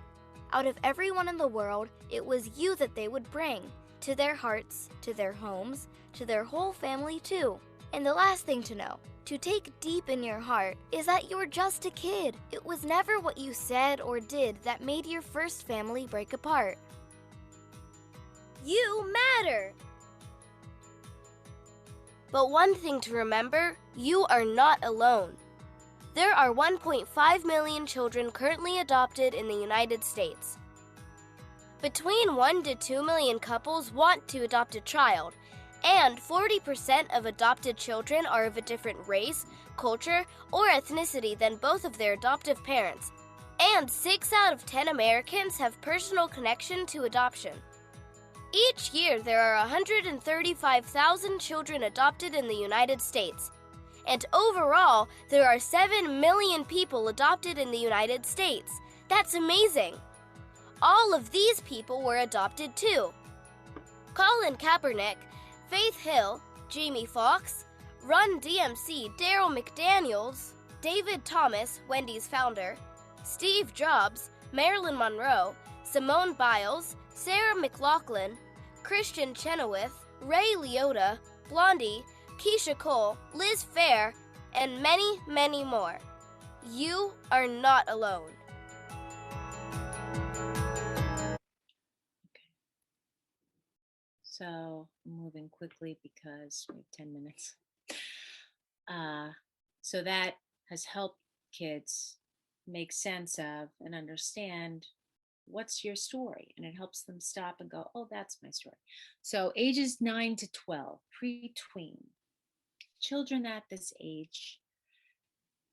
Out of everyone in the world, it was you that they would bring, to their hearts, to their homes, to their whole family too. And the last thing to know, to take deep in your heart, is that you're just a kid. It was never what you said or did that made your first family break apart. You matter! But one thing to remember, you are not alone. There are 1.5 million children currently adopted in the United States. Between 1 to 2 million couples want to adopt a child, and 40% of adopted children are of a different race, culture, or ethnicity than both of their adoptive parents. And 6 out of 10 Americans have personal connection to adoption. Each year, there are 135,000 children adopted in the United States. And overall, there are 7 million people adopted in the United States. That's amazing! All of these people were adopted too. Colin Kaepernick, Faith Hill, Jamie Foxx, Run DMC Daryl McDaniels, David Thomas, Wendy's founder, Steve Jobs, Marilyn Monroe, Simone Biles, Sarah McLachlan, Christian Chenoweth, Ray Liotta, Blondie, Keisha Cole, Liz Phair, and many, many more. You are not alone. So moving quickly because we have 10 minutes. So that has helped kids make sense of and understand what's your story. And it helps them stop and go, oh, that's my story. So ages 9 to 12, pre-tween. Children at this age,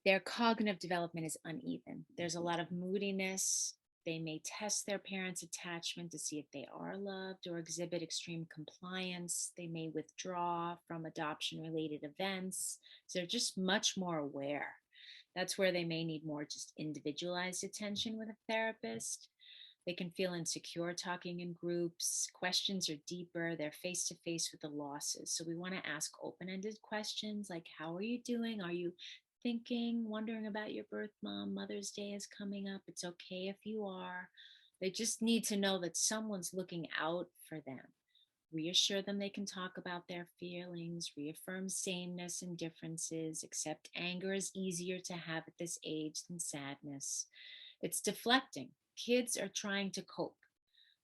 their cognitive development is uneven. There's a lot of moodiness. They may test their parents' attachment to see if they are loved or exhibit extreme compliance. They may withdraw from adoption-related events. So they're just much more aware. That's where they may need more just individualized attention with a therapist. They can feel insecure talking in groups. Questions are deeper. They're face to face with the losses. So we want to ask open-ended questions like, how are you doing? Are you thinking, wondering about your birth mom? Mother's Day is coming up. It's okay if you are. They just need to know that someone's looking out for them. Reassure them they can talk about their feelings, reaffirm sameness and differences, accept anger is easier to have at this age than sadness. It's deflecting. Kids are trying to cope.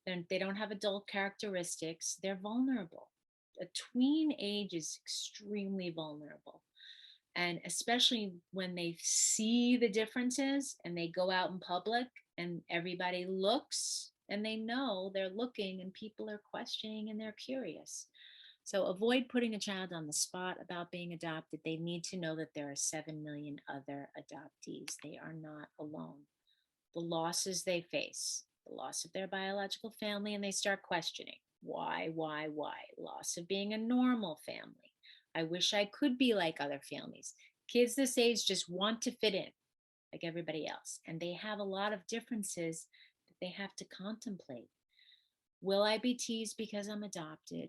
They don't have adult characteristics. They're vulnerable. A tween age is extremely vulnerable. And especially when they see the differences and they go out in public and everybody looks and they know they're looking and people are questioning and they're curious. So avoid putting a child on the spot about being adopted. They need to know that there are 7 million other adoptees. They are not alone. The losses they face, the loss of their biological family, and they start questioning why? Loss of being a normal family. I wish I could be like other families. Kids this age just want to fit in like everybody else. And they have a lot of differences that they have to contemplate. Will I be teased because I'm adopted?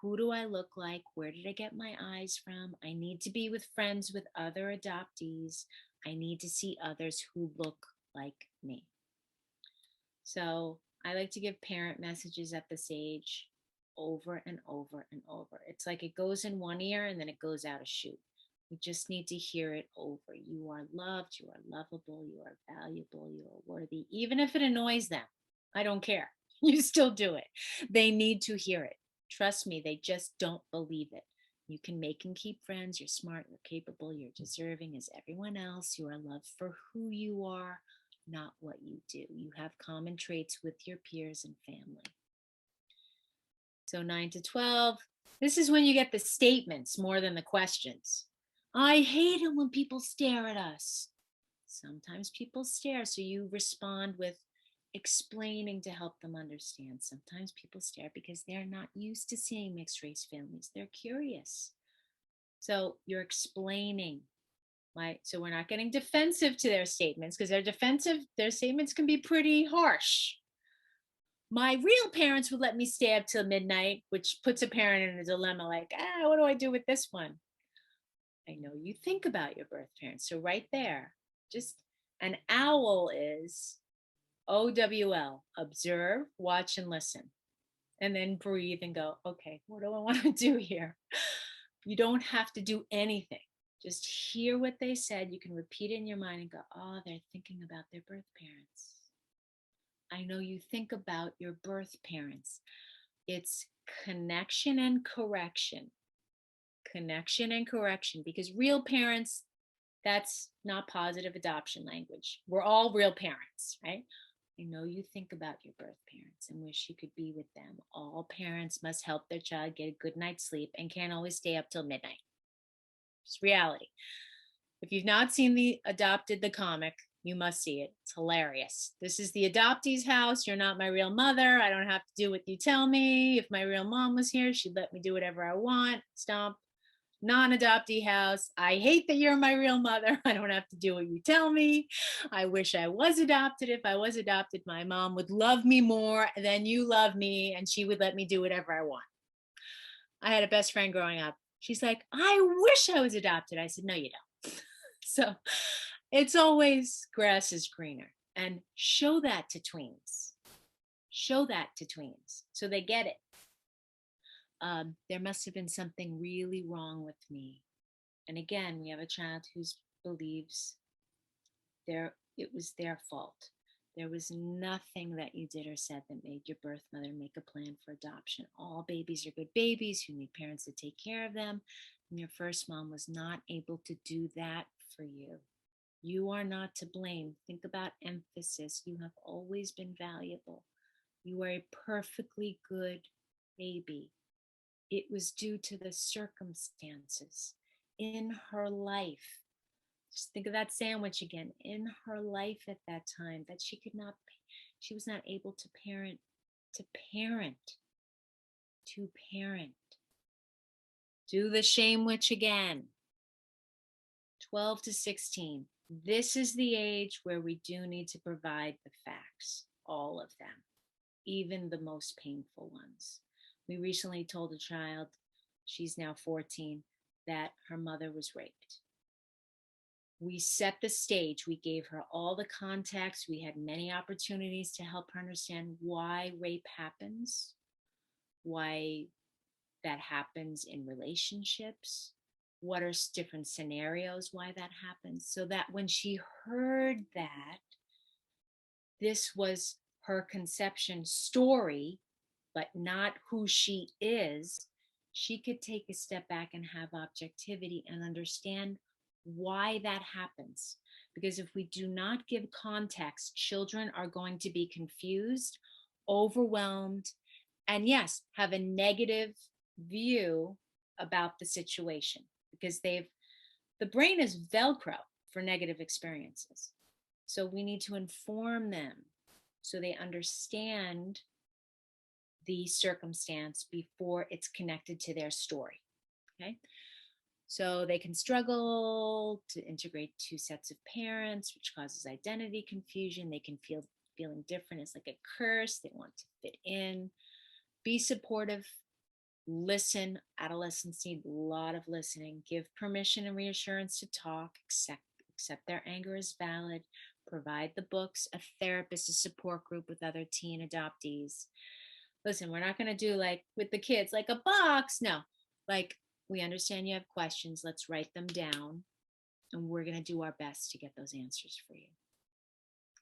Who do I look like? Where did I get my eyes from? I need to be with friends with other adoptees. I need to see others who look like me. So I like to give parent messages at this age over and over and over. It's like it goes in one ear and then it goes out a chute. We just need to hear it over. You are loved, you are lovable, you are valuable, you are worthy. Even if it annoys them, I don't care. You still do it. They need to hear it. Trust me, they just don't believe it. You can make and keep friends. You're smart, you're capable, you're deserving as everyone else. You are loved for who you are, not what you do. You have common traits with your peers and family. So 9 to 12, this is when you get the statements more than the questions. I hate it when people stare at us. Sometimes people stare, so you respond with explaining to help them understand. Sometimes people stare because they're not used to seeing mixed race families. They're curious. So you're explaining. So we're not getting defensive to their statements because their statements can be pretty harsh. My real parents would let me stay up till midnight, which puts a parent in a dilemma like, what do I do with this one? I know you think about your birth parents. So right there, just an OWL is OWL, observe, watch, and listen. And then breathe and go, okay, what do I want to do here? You don't have to do anything. Just hear what they said. You can repeat it in your mind and go, oh, they're thinking about their birth parents. I know you think about your birth parents. It's connection and correction. Connection and correction, because real parents, That's not positive adoption language. We're all real parents, right? I know you think about your birth parents and wish you could be with them. All parents must help their child get a good night's sleep and can't always stay up till midnight. It's reality. If you've not seen the Adopted, the comic, you must see it. It's hilarious. This is the adoptee's house. You're not my real mother. I don't have to do what you tell me. If my real mom was here, she'd let me do whatever I want. Stomp. Non-adoptee house. I hate that you're my real mother. I don't have to do what you tell me. I wish I was adopted. If I was adopted, my mom would love me more than you love me, and she would let me do whatever I want. I had a best friend growing up. She's like, I wish I was adopted. I said, no, you don't. So it's always grass is greener. And show that to tweens. Show that to tweens so they get it. There must have been something really wrong with me. And again, we have a child who believes it was their fault. There was nothing that you did or said that made your birth mother make a plan for adoption. All babies are good babies who need parents to take care of them. And your first mom was not able to do that for you. You are not to blame. Think about emphasis. You have always been valuable. You are a perfectly good baby. It was due to the circumstances in her life. Just think of that sandwich again. In her life at that time, that she was not able to parent. Do the shamewich again. 12 to 16. This is the age where we do need to provide the facts, all of them, even the most painful ones. We recently told a child, she's now 14, that her mother was raped. We set the stage. We gave her all the context. We had many opportunities to help her understand why rape happens, why that happens in relationships, what are different scenarios why that happens, so that when she heard that this was her conception story, but not who she is, she could take a step back and have objectivity and understand why that happens. Because if we do not give context, children are going to be confused, overwhelmed, and yes, have a negative view about the situation, because the brain is Velcro for negative experiences. So we need to inform them so they understand the circumstance before it's connected to their story. Okay. So they can struggle to integrate two sets of parents, which causes identity confusion. They can feeling different is like a curse. They want to fit in. Be supportive. Listen. Adolescents need a lot of listening. Give permission and reassurance to talk. Accept their anger is valid. Provide the books, a therapist, a support group with other teen adoptees. Listen, we're not going to do like with the kids, like a box. No, like, we understand you have questions. Let's write them down, and we're going to do our best to get those answers for you.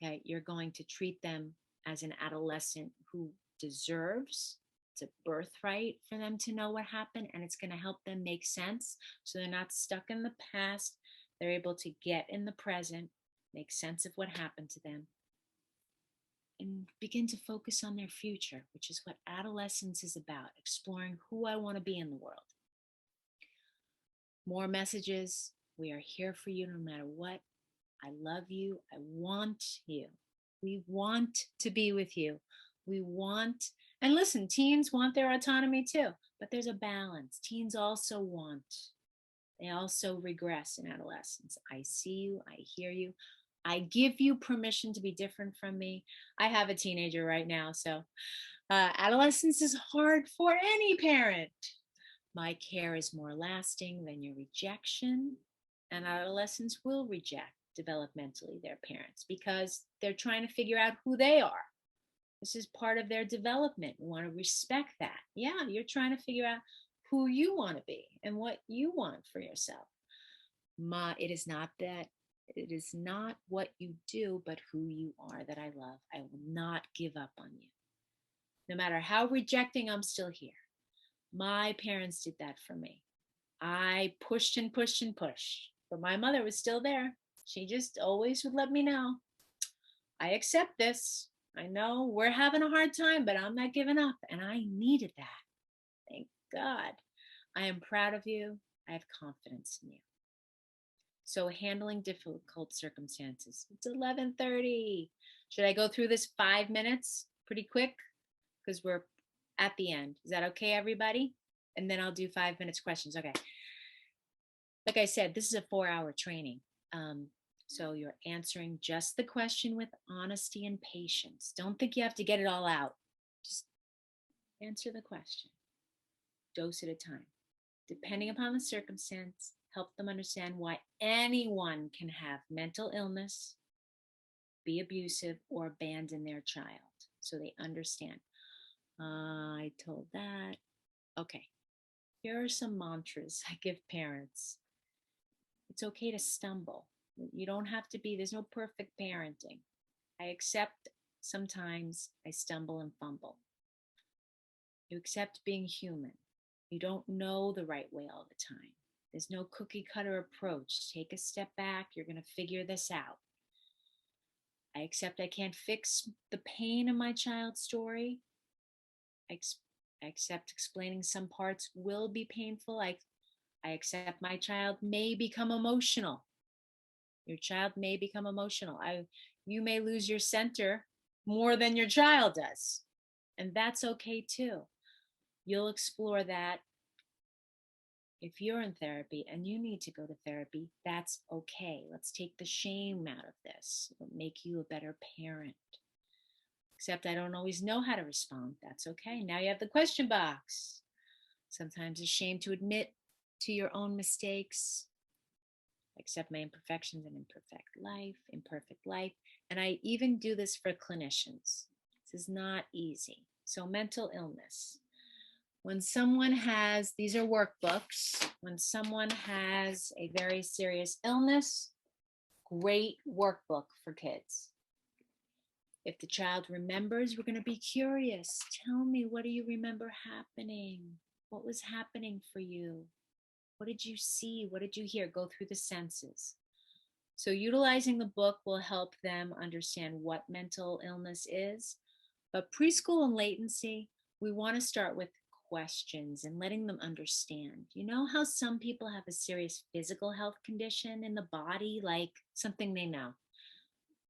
Okay, you're going to treat them as an adolescent who deserves. It's a birthright for them to know what happened, and it's going to help them make sense so they're not stuck in the past. They're able to get in the present, make sense of what happened to them, and begin to focus on their future, which is what adolescence is about, exploring who I want to be in the world. More messages. We are here for you no matter what. I love you. I want you. We want to be with you. We want, and listen, teens want their autonomy too, but there's a balance. Teens also want, they also regress in adolescence. I see you. I hear you. I give you permission to be different from me. I have a teenager right now, so adolescence is hard for any parent. My care is more lasting than your rejection, and adolescents will reject developmentally their parents because they're trying to figure out who they are. This is part of their development. We want to respect that. Yeah, you're trying to figure out who you want to be and what you want for yourself. It is not what you do, but who you are that I love. I will not give up on you. No matter how rejecting, I'm still here. My parents did that for me. I pushed and pushed and pushed. but my mother was still there. She just always would let me know, I accept this. I know we're having a hard time, but I'm not giving up. And I needed that. Thank God. I am proud of you. I have confidence in you. So handling difficult circumstances. It's 11:30. Should I go through this 5 minutes pretty quick? Because we're at the end. Is that okay, everybody? And then I'll do 5 minutes questions. Okay. Like I said, this is a 4-hour training. So you're answering just the question with honesty and patience. Don't think you have to get it all out. Just answer the question. Dose at a time. Depending upon the circumstance, help them understand why anyone can have mental illness, be abusive, or abandon their child. So they understand. I told that. Okay. Here are some mantras I give parents. It's okay to stumble. You don't have to be, there's no perfect parenting. I accept sometimes I stumble and fumble. You accept being human. You don't know the right way all the time. There's no cookie cutter approach. Take a step back. You're going to figure this out. I accept I can't fix the pain of my child's story. I accept explaining some parts will be painful. I accept my child may become emotional. Your child may become emotional. You may lose your center more than your child does. And that's okay too. You'll explore that. If you're in therapy and you need to go to therapy, that's okay. Let's take the shame out of this. It'll make you a better parent. Except I don't always know how to respond. That's okay. Now you have the question box. Sometimes it's shame to admit to your own mistakes. Accept my imperfections and imperfect life. And I even do this for clinicians. This is not easy. So mental illness. When someone has, these are workbooks, when someone has a very serious illness, great workbook for kids. If the child remembers, we're going to be curious. Tell me, what do you remember happening? What was happening for you? What did you see? What did you hear? Go through the senses. So utilizing the book will help them understand what mental illness is. But preschool and latency, we want to start with questions and letting them understand. You know how some people have a serious physical health condition in the body, like something they know?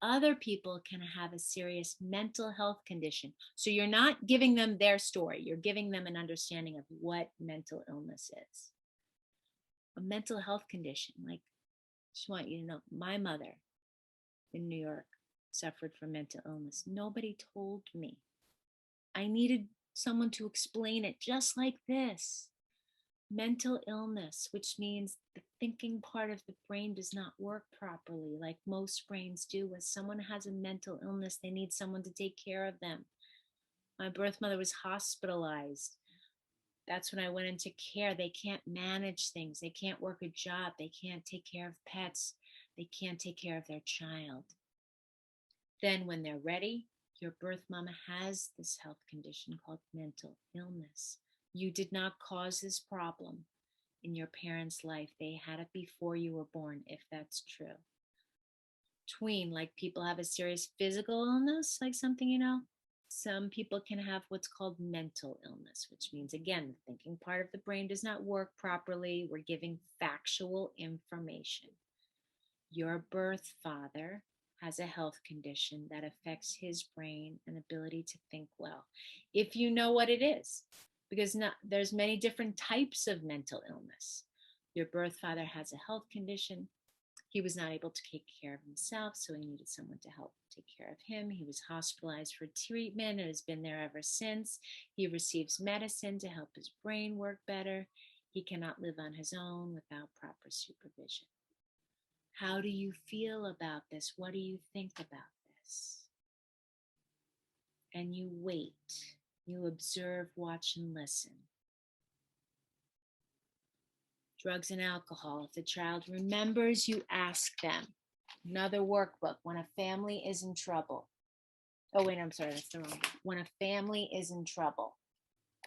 Other people can have a serious mental health condition. So you're not giving them their story. You're giving them an understanding of what mental illness is. A mental health condition, like, just want you to know, my mother in New York suffered from mental illness. Nobody told me. I needed someone to explain it just like this. Mental illness, which means the thinking part of the brain does not work properly like most brains do. When someone has a mental illness, they need someone to take care of them. My birth mother was hospitalized. That's when I went into care. They can't manage things. They can't work a job. They can't take care of pets. They can't take care of their child. Then when they're ready, your birth mama has this health condition called mental illness. You did not cause this problem in your parents' life. They had it before you were born, if that's true. Tween, like people have a serious physical illness, like something, you know, some people can have what's called mental illness, which means, again, the thinking part of the brain does not work properly. We're giving factual information. Your birth father has a health condition that affects his brain and ability to think well, if you know what it is, because there's many different types of mental illness. Your birth father has a health condition. He was not able to take care of himself, so he needed someone to help take care of him. He was hospitalized for treatment and has been there ever since. He receives medicine to help his brain work better. He cannot live on his own without proper supervision. How do you feel about this? What do you think about this? And you wait. You observe, watch, and listen. Drugs and alcohol. If the child remembers, you ask them. Another workbook, when a family is in trouble. Oh, wait, I'm sorry, that's the wrong one. When a family is in trouble.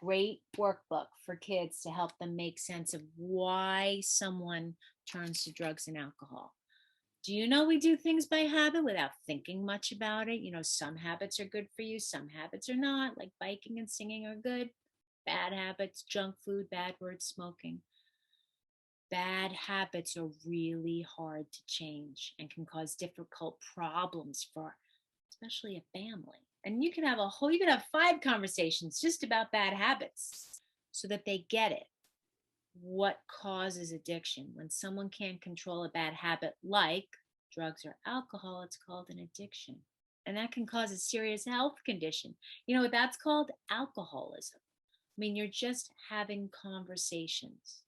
Great workbook for kids to help them make sense of why someone turns to drugs and alcohol. Do you know we do things by habit without thinking much about it? You know, some habits are good for you, some habits are not, like biking and singing are good. Bad habits, junk food, bad words, smoking. Bad habits are really hard to change and can cause difficult problems for especially a family. And you can have 5 conversations just about bad habits so that they get it. What causes addiction? When someone can't control a bad habit like drugs or alcohol, it's called an addiction. And that can cause a serious health condition. You know what that's called? Alcoholism. I mean, you're just having conversations.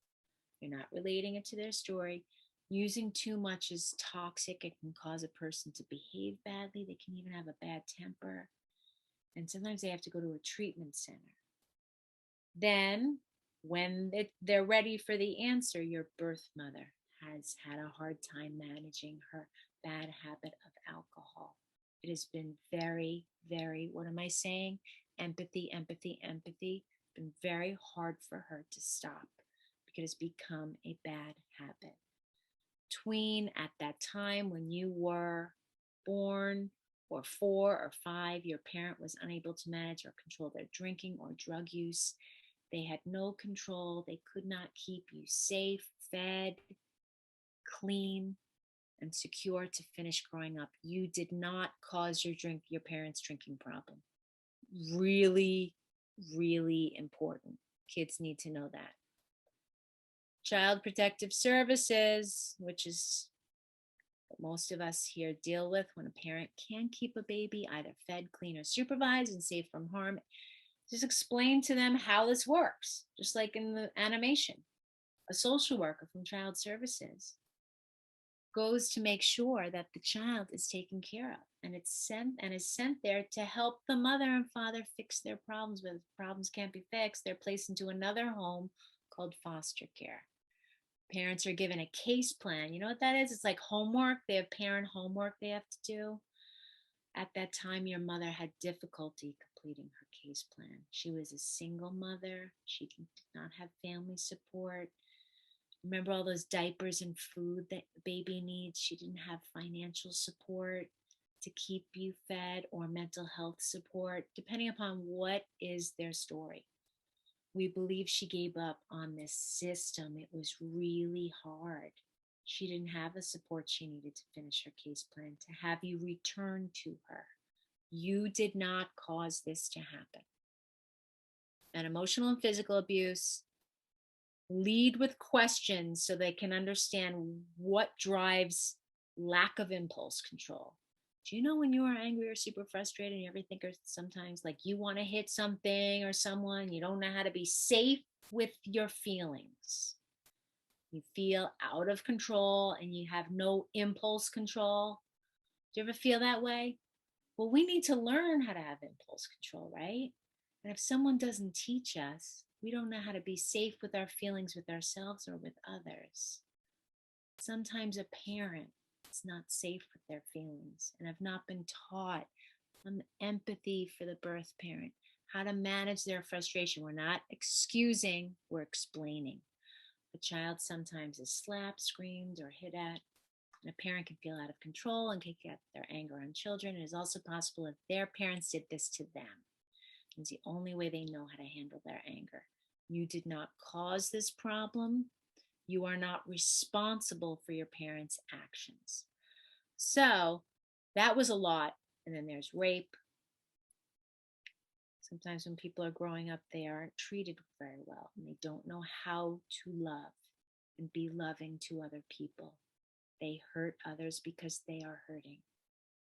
You're not relating it to their story. Using too much is toxic. It can cause a person to behave badly. They can even have a bad temper. And sometimes they have to go to a treatment center. Then, when they're ready for the answer, your birth mother has had a hard time managing her bad habit of alcohol. It has been very, very, what am I saying? Empathy, empathy, empathy. It's been very hard for her to stop because it's become a bad habit. Tween, at that time when you were born, or 4 or 5, your parent was unable to manage or control their drinking or drug use. They had no control. They could not keep you safe, fed, clean, and secure to finish growing up. You did not cause your parents' drinking problem. Really, really important. Kids need to know that. Child Protective Services, which is what most of us here deal with when a parent can't keep a baby either fed, clean, or supervised and safe from harm. Just explain to them how this works, just like in the animation. A social worker from Child Services goes to make sure that the child is taken care of and is sent there to help the mother and father fix their problems. But if problems can't be fixed, they're placed into another home called foster care. Parents are given a case plan. You know what that is? It's like homework. They have parent homework they have to do. At that time, your mother had difficulty completing her case plan. She was a single mother. She did not have family support. Remember all those diapers and food that the baby needs? She didn't have financial support to keep you fed or mental health support, depending upon what is their story. We believe she gave up on this system. It was really hard. She didn't have the support she needed to finish her case plan, to have you return to her. You did not cause this to happen. And emotional and physical abuse, lead with questions so they can understand what drives lack of impulse control. Do you know when you are angry or super frustrated and you ever think sometimes like you want to hit something or someone, you don't know how to be safe with your feelings? You feel out of control and you have no impulse control. Do you ever feel that way? Well, we need to learn how to have impulse control, right? And if someone doesn't teach us, we don't know how to be safe with our feelings with ourselves or with others. Sometimes a parent is not safe with their feelings and have not been taught empathy for the birth parent, how to manage their frustration. We're not excusing, we're explaining. A child sometimes is slapped, screamed, or hit at. And a parent can feel out of control and can get their anger on children. It is also possible if their parents did this to them. It's the only way they know how to handle their anger. You did not cause this problem. You are not responsible for your parents' actions. So that was a lot. And then there's rape. Sometimes when people are growing up, they aren't treated very well and they don't know how to love and be loving to other people. They hurt others because they are hurting.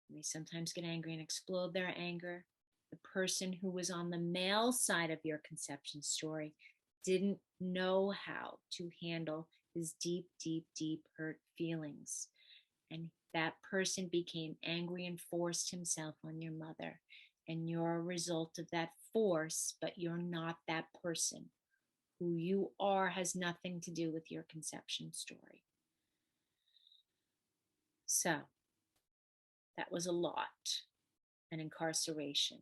And they sometimes get angry and explode their anger. The person who was on the male side of your conception story didn't know how to handle his deep, deep, deep hurt feelings. And that person became angry and forced himself on your mother. And you're a result of that force, but you're not that person. Who you are has nothing to do with your conception story. So that was a lot. And incarceration.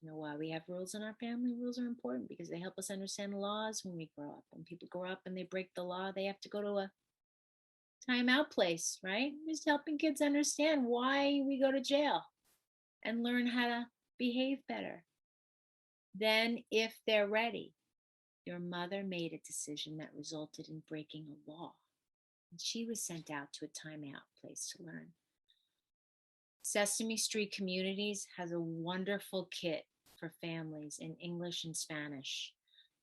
You know why we have rules in our family? Rules are important because they help us understand laws when we grow up. When people grow up and they break the law, they have to go to a timeout place, right? Just helping kids understand why we go to jail and learn how to behave better. Then, if they're ready, your mother made a decision that resulted in breaking a law, and she was sent out to a timeout place to learn. Sesame Street Communities has a wonderful kit for families in English and Spanish.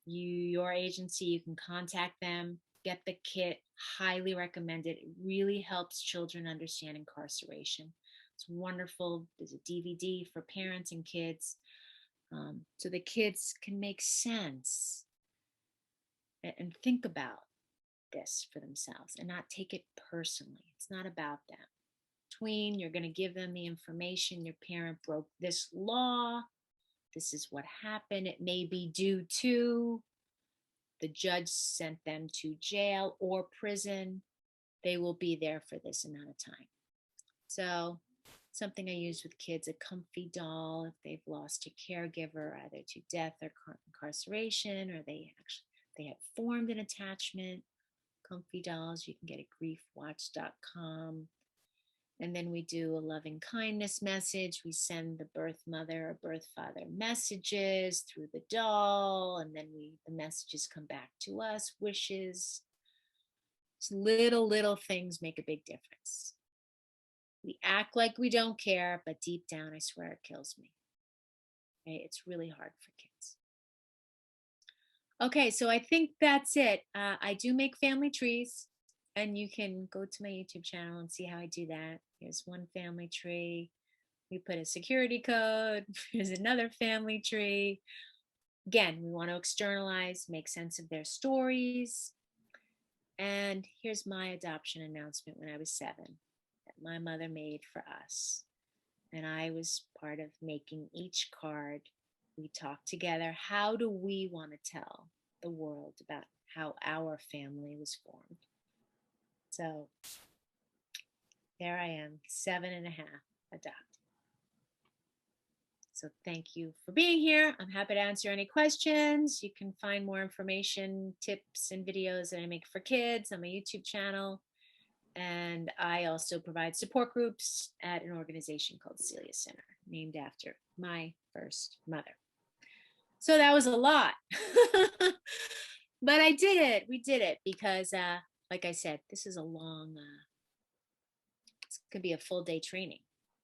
Your agency, you can contact them, get the kit, highly recommended. It really helps children understand incarceration. It's wonderful. There's a DVD for parents and kids, so the kids can make sense and think about this for themselves and not take it personally. It's not about them. You're going to give them the information. Your parent broke this law. This is what happened. It may be due to the judge sent them to jail or prison. They will be there for this amount of time. So something I use with kids, a comfy doll if they've lost a caregiver, either to death or incarceration, or they have formed an attachment. Comfy dolls you can get at griefwatch.com. And then we do a loving kindness message. We send the birth mother or birth father messages through the doll, and then the messages come back to us, wishes. So little things make a big difference. We act like we don't care, but deep down, I swear it kills me. Okay? It's really hard for kids. Okay, so I think that's it. I do make family trees. And you can go to my YouTube channel and see how I do that. Here's one family tree. We put a security code. Here's another family tree. Again, we want to externalize, make sense of their stories. And here's my adoption announcement when I was 7 that my mother made for us. And I was part of making each card. We talked together. How do we want to tell the world about how our family was formed? So there I am, 7.5, adopted. So thank you for being here. I'm happy to answer any questions. You can find more information, tips, and videos that I make for kids on my YouTube channel. And I also provide support groups at an organization called Celia Center, named after my first mother. So that was a lot. But I did it. We did it because, like I said, this is a long, this could be a full day training.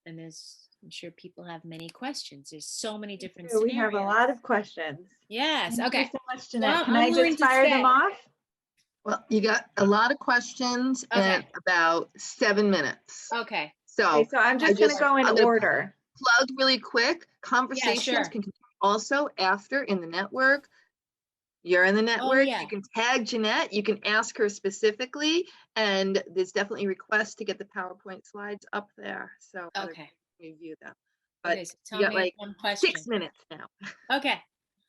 And I'm sure people have many questions. There's so many different scenarios. We have a lot of questions. Yes. Thank Okay. you so much, Jeanette. Well, Can I'm I willing just to fire them stay. off? Well, you got a lot of questions and about 7 minutes. Okay. Okay, so I'm just going to go in I'm gonna order. Plug really quick. Conversations sure. can continue also after in the network. You're in the network. yeah. You can tag Jeanette. You can ask her specifically. And there's definitely requests to get the PowerPoint slides up there. So other Okay. people can review them. But Okay, so tell you got me like one question. 6 minutes now. Okay.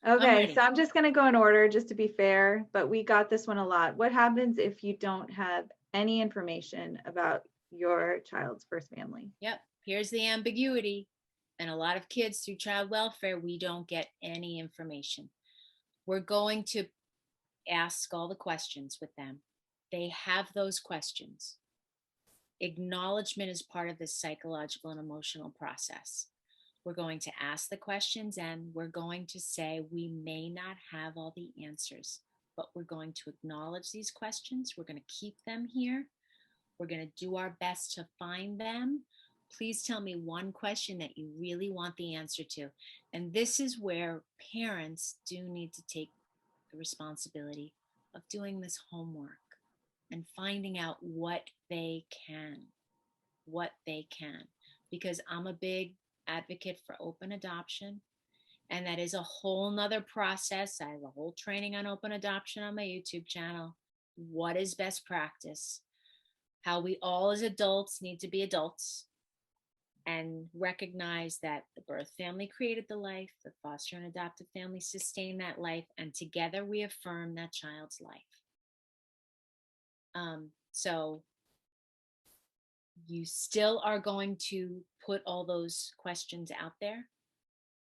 Okay, ready. so I'm just going to go in order just to be fair, but we got this one a lot. What happens if you don't have any information about your child's first family? Yep. Here's the ambiguity. And a lot of kids through child welfare, we don't get any information. We're going to ask all the questions with them. They have those questions. Acknowledgement is part of this psychological and emotional process. We're going to ask the questions and we're going to say we may not have all the answers, but we're going to acknowledge these questions. We're going to keep them here. We're going to do our best to find them. Please tell me one question that you really want the answer to. And this is where parents do need to take the responsibility of doing this homework and finding out what they can, because I'm a big advocate for open adoption. And that is a whole nother process. I have a whole training on open adoption on my YouTube channel. What is best practice? How we all as adults need to be adults and recognize that the birth family created the life, the foster and adoptive family sustain that life, and together we affirm that child's life. So you still are going to put all those questions out there,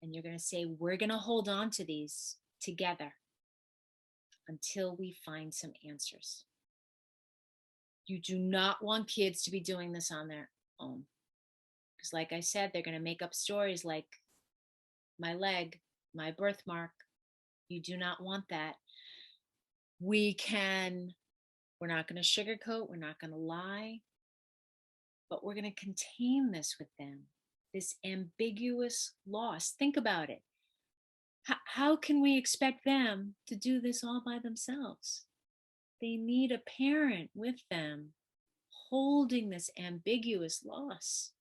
And you're going to say, we're going to hold on to these together until we find some answers. You do not want kids to be doing this on their own. Because like I said, they're going to make up stories like my leg, my birthmark. You do not want that. We're not going to sugarcoat, we're not going to lie, but we're going to contain this with them, this ambiguous loss. Think about it. How can we expect them to do this all by themselves? They need a parent with them holding this ambiguous loss.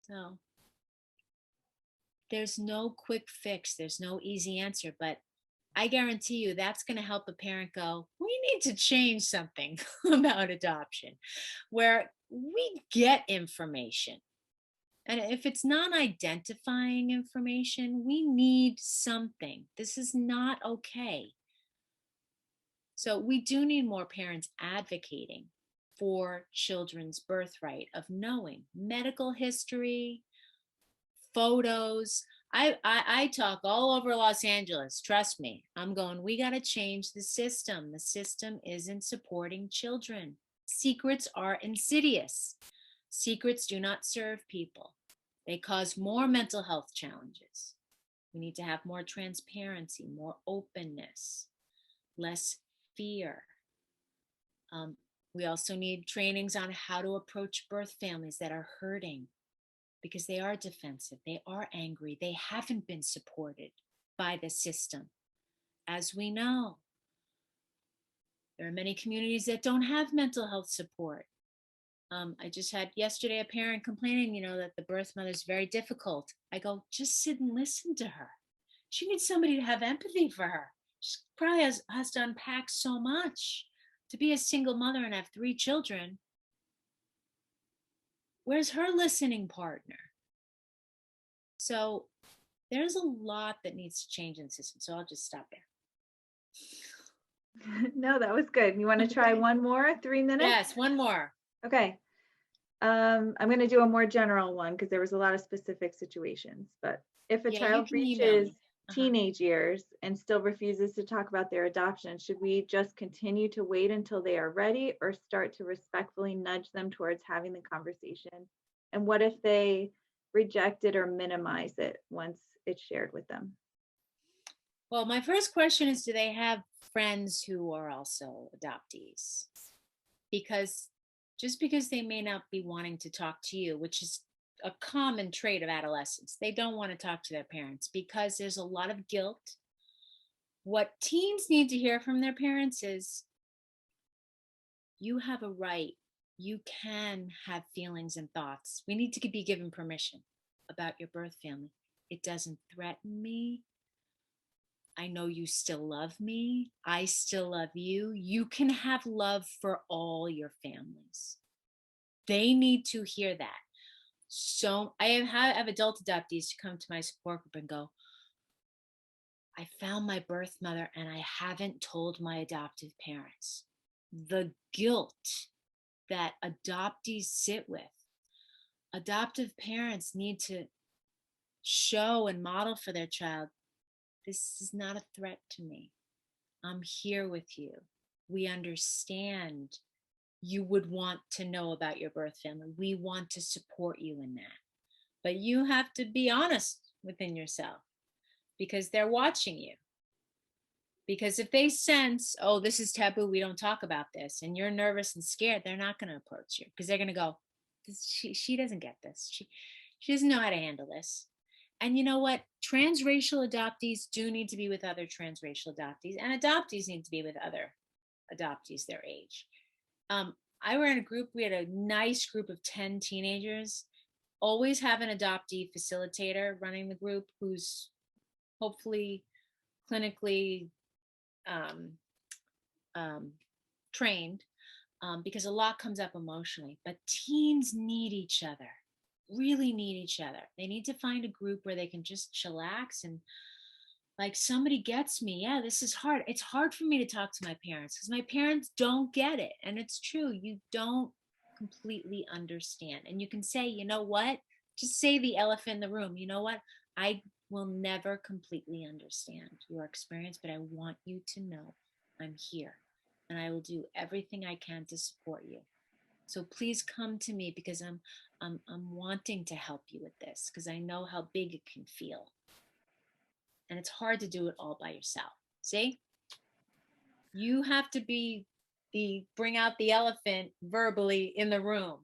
So there's no quick fix, there's no easy answer, but I guarantee you that's going to help a parent go, we need to change something about adoption, where we get information. And if it's non-identifying information, we need something. This is not okay. So we do need more parents advocating for children's birthright of knowing medical history, photos. I talk all over Los Angeles. Trust me. I'm going, we got to change the system. The system isn't supporting children. Secrets are insidious. Secrets do not serve people. They cause more mental health challenges. We need to have more transparency, more openness, less fear. We also need trainings on how to approach birth families that are hurting, because they are defensive, they are angry, they haven't been supported by the system. As we know, there are many communities that don't have mental health support. I just had yesterday a parent complaining, that the birth mother is very difficult. I go, just sit and listen to her. She needs somebody to have empathy for her. She probably has to unpack so much. To be a single mother and have 3 children, where's her listening partner? So there's a lot that needs to change in the system. So I'll just stop there. No, that was good. You want to try one more, 3 minutes? Yes, one more. Okay. I'm going to do a more general one because there was a lot of specific situations. But if a Yeah, you child can email reaches me. teenage years and still refuses to talk about their adoption, should we just continue to wait until they are ready or start to respectfully nudge them towards having the conversation? And what if they reject it or minimize it once it's shared with them? Well, my first question is, do they have friends who are also adoptees? Because just because they may not be wanting to talk to you, which is a common trait of adolescents, they don't want to talk to their parents because there's a lot of guilt. What teens need to hear from their parents is, you have a right. You can have feelings and thoughts. We need to be given permission about your birth family. It doesn't threaten me. I know you still love me. I still love you. You can have love for all your families. They need to hear that. So I have adult adoptees to come to my support group and go, I found my birth mother and I haven't told my adoptive parents. The guilt that adoptees sit with. Adoptive parents need to show and model for their child, this is not a threat to me. I'm here with you. We understand you would want to know about your birth family. We want to support you in that. But you have to be honest within yourself because they're watching you. Because if they sense, oh, this is taboo, we don't talk about this, and you're nervous and scared, they're not going to approach you because they're going to go, she doesn't get this. She doesn't know how to handle this. And you know what? Transracial adoptees do need to be with other transracial adoptees, and adoptees need to be with other adoptees their age. I ran a group. We had a nice group of 10 teenagers. Always have an adoptee facilitator running the group who's hopefully clinically trained, because a lot comes up emotionally. But teens need each other. Really need each other. They need to find a group where they can just chillax and like, somebody gets me. Yeah, this is hard. It's hard for me to talk to my parents because my parents don't get it. And it's true. You don't completely understand. And you can say, you know what? just say the elephant in the room. You know what? I will never completely understand your experience, but I want you to know I'm here and I will do everything I can to support you. So please come to me because I'm wanting to help you with this because I know how big it can feel. And it's hard to do it all by yourself. See? You have to be bring out the elephant verbally in the room.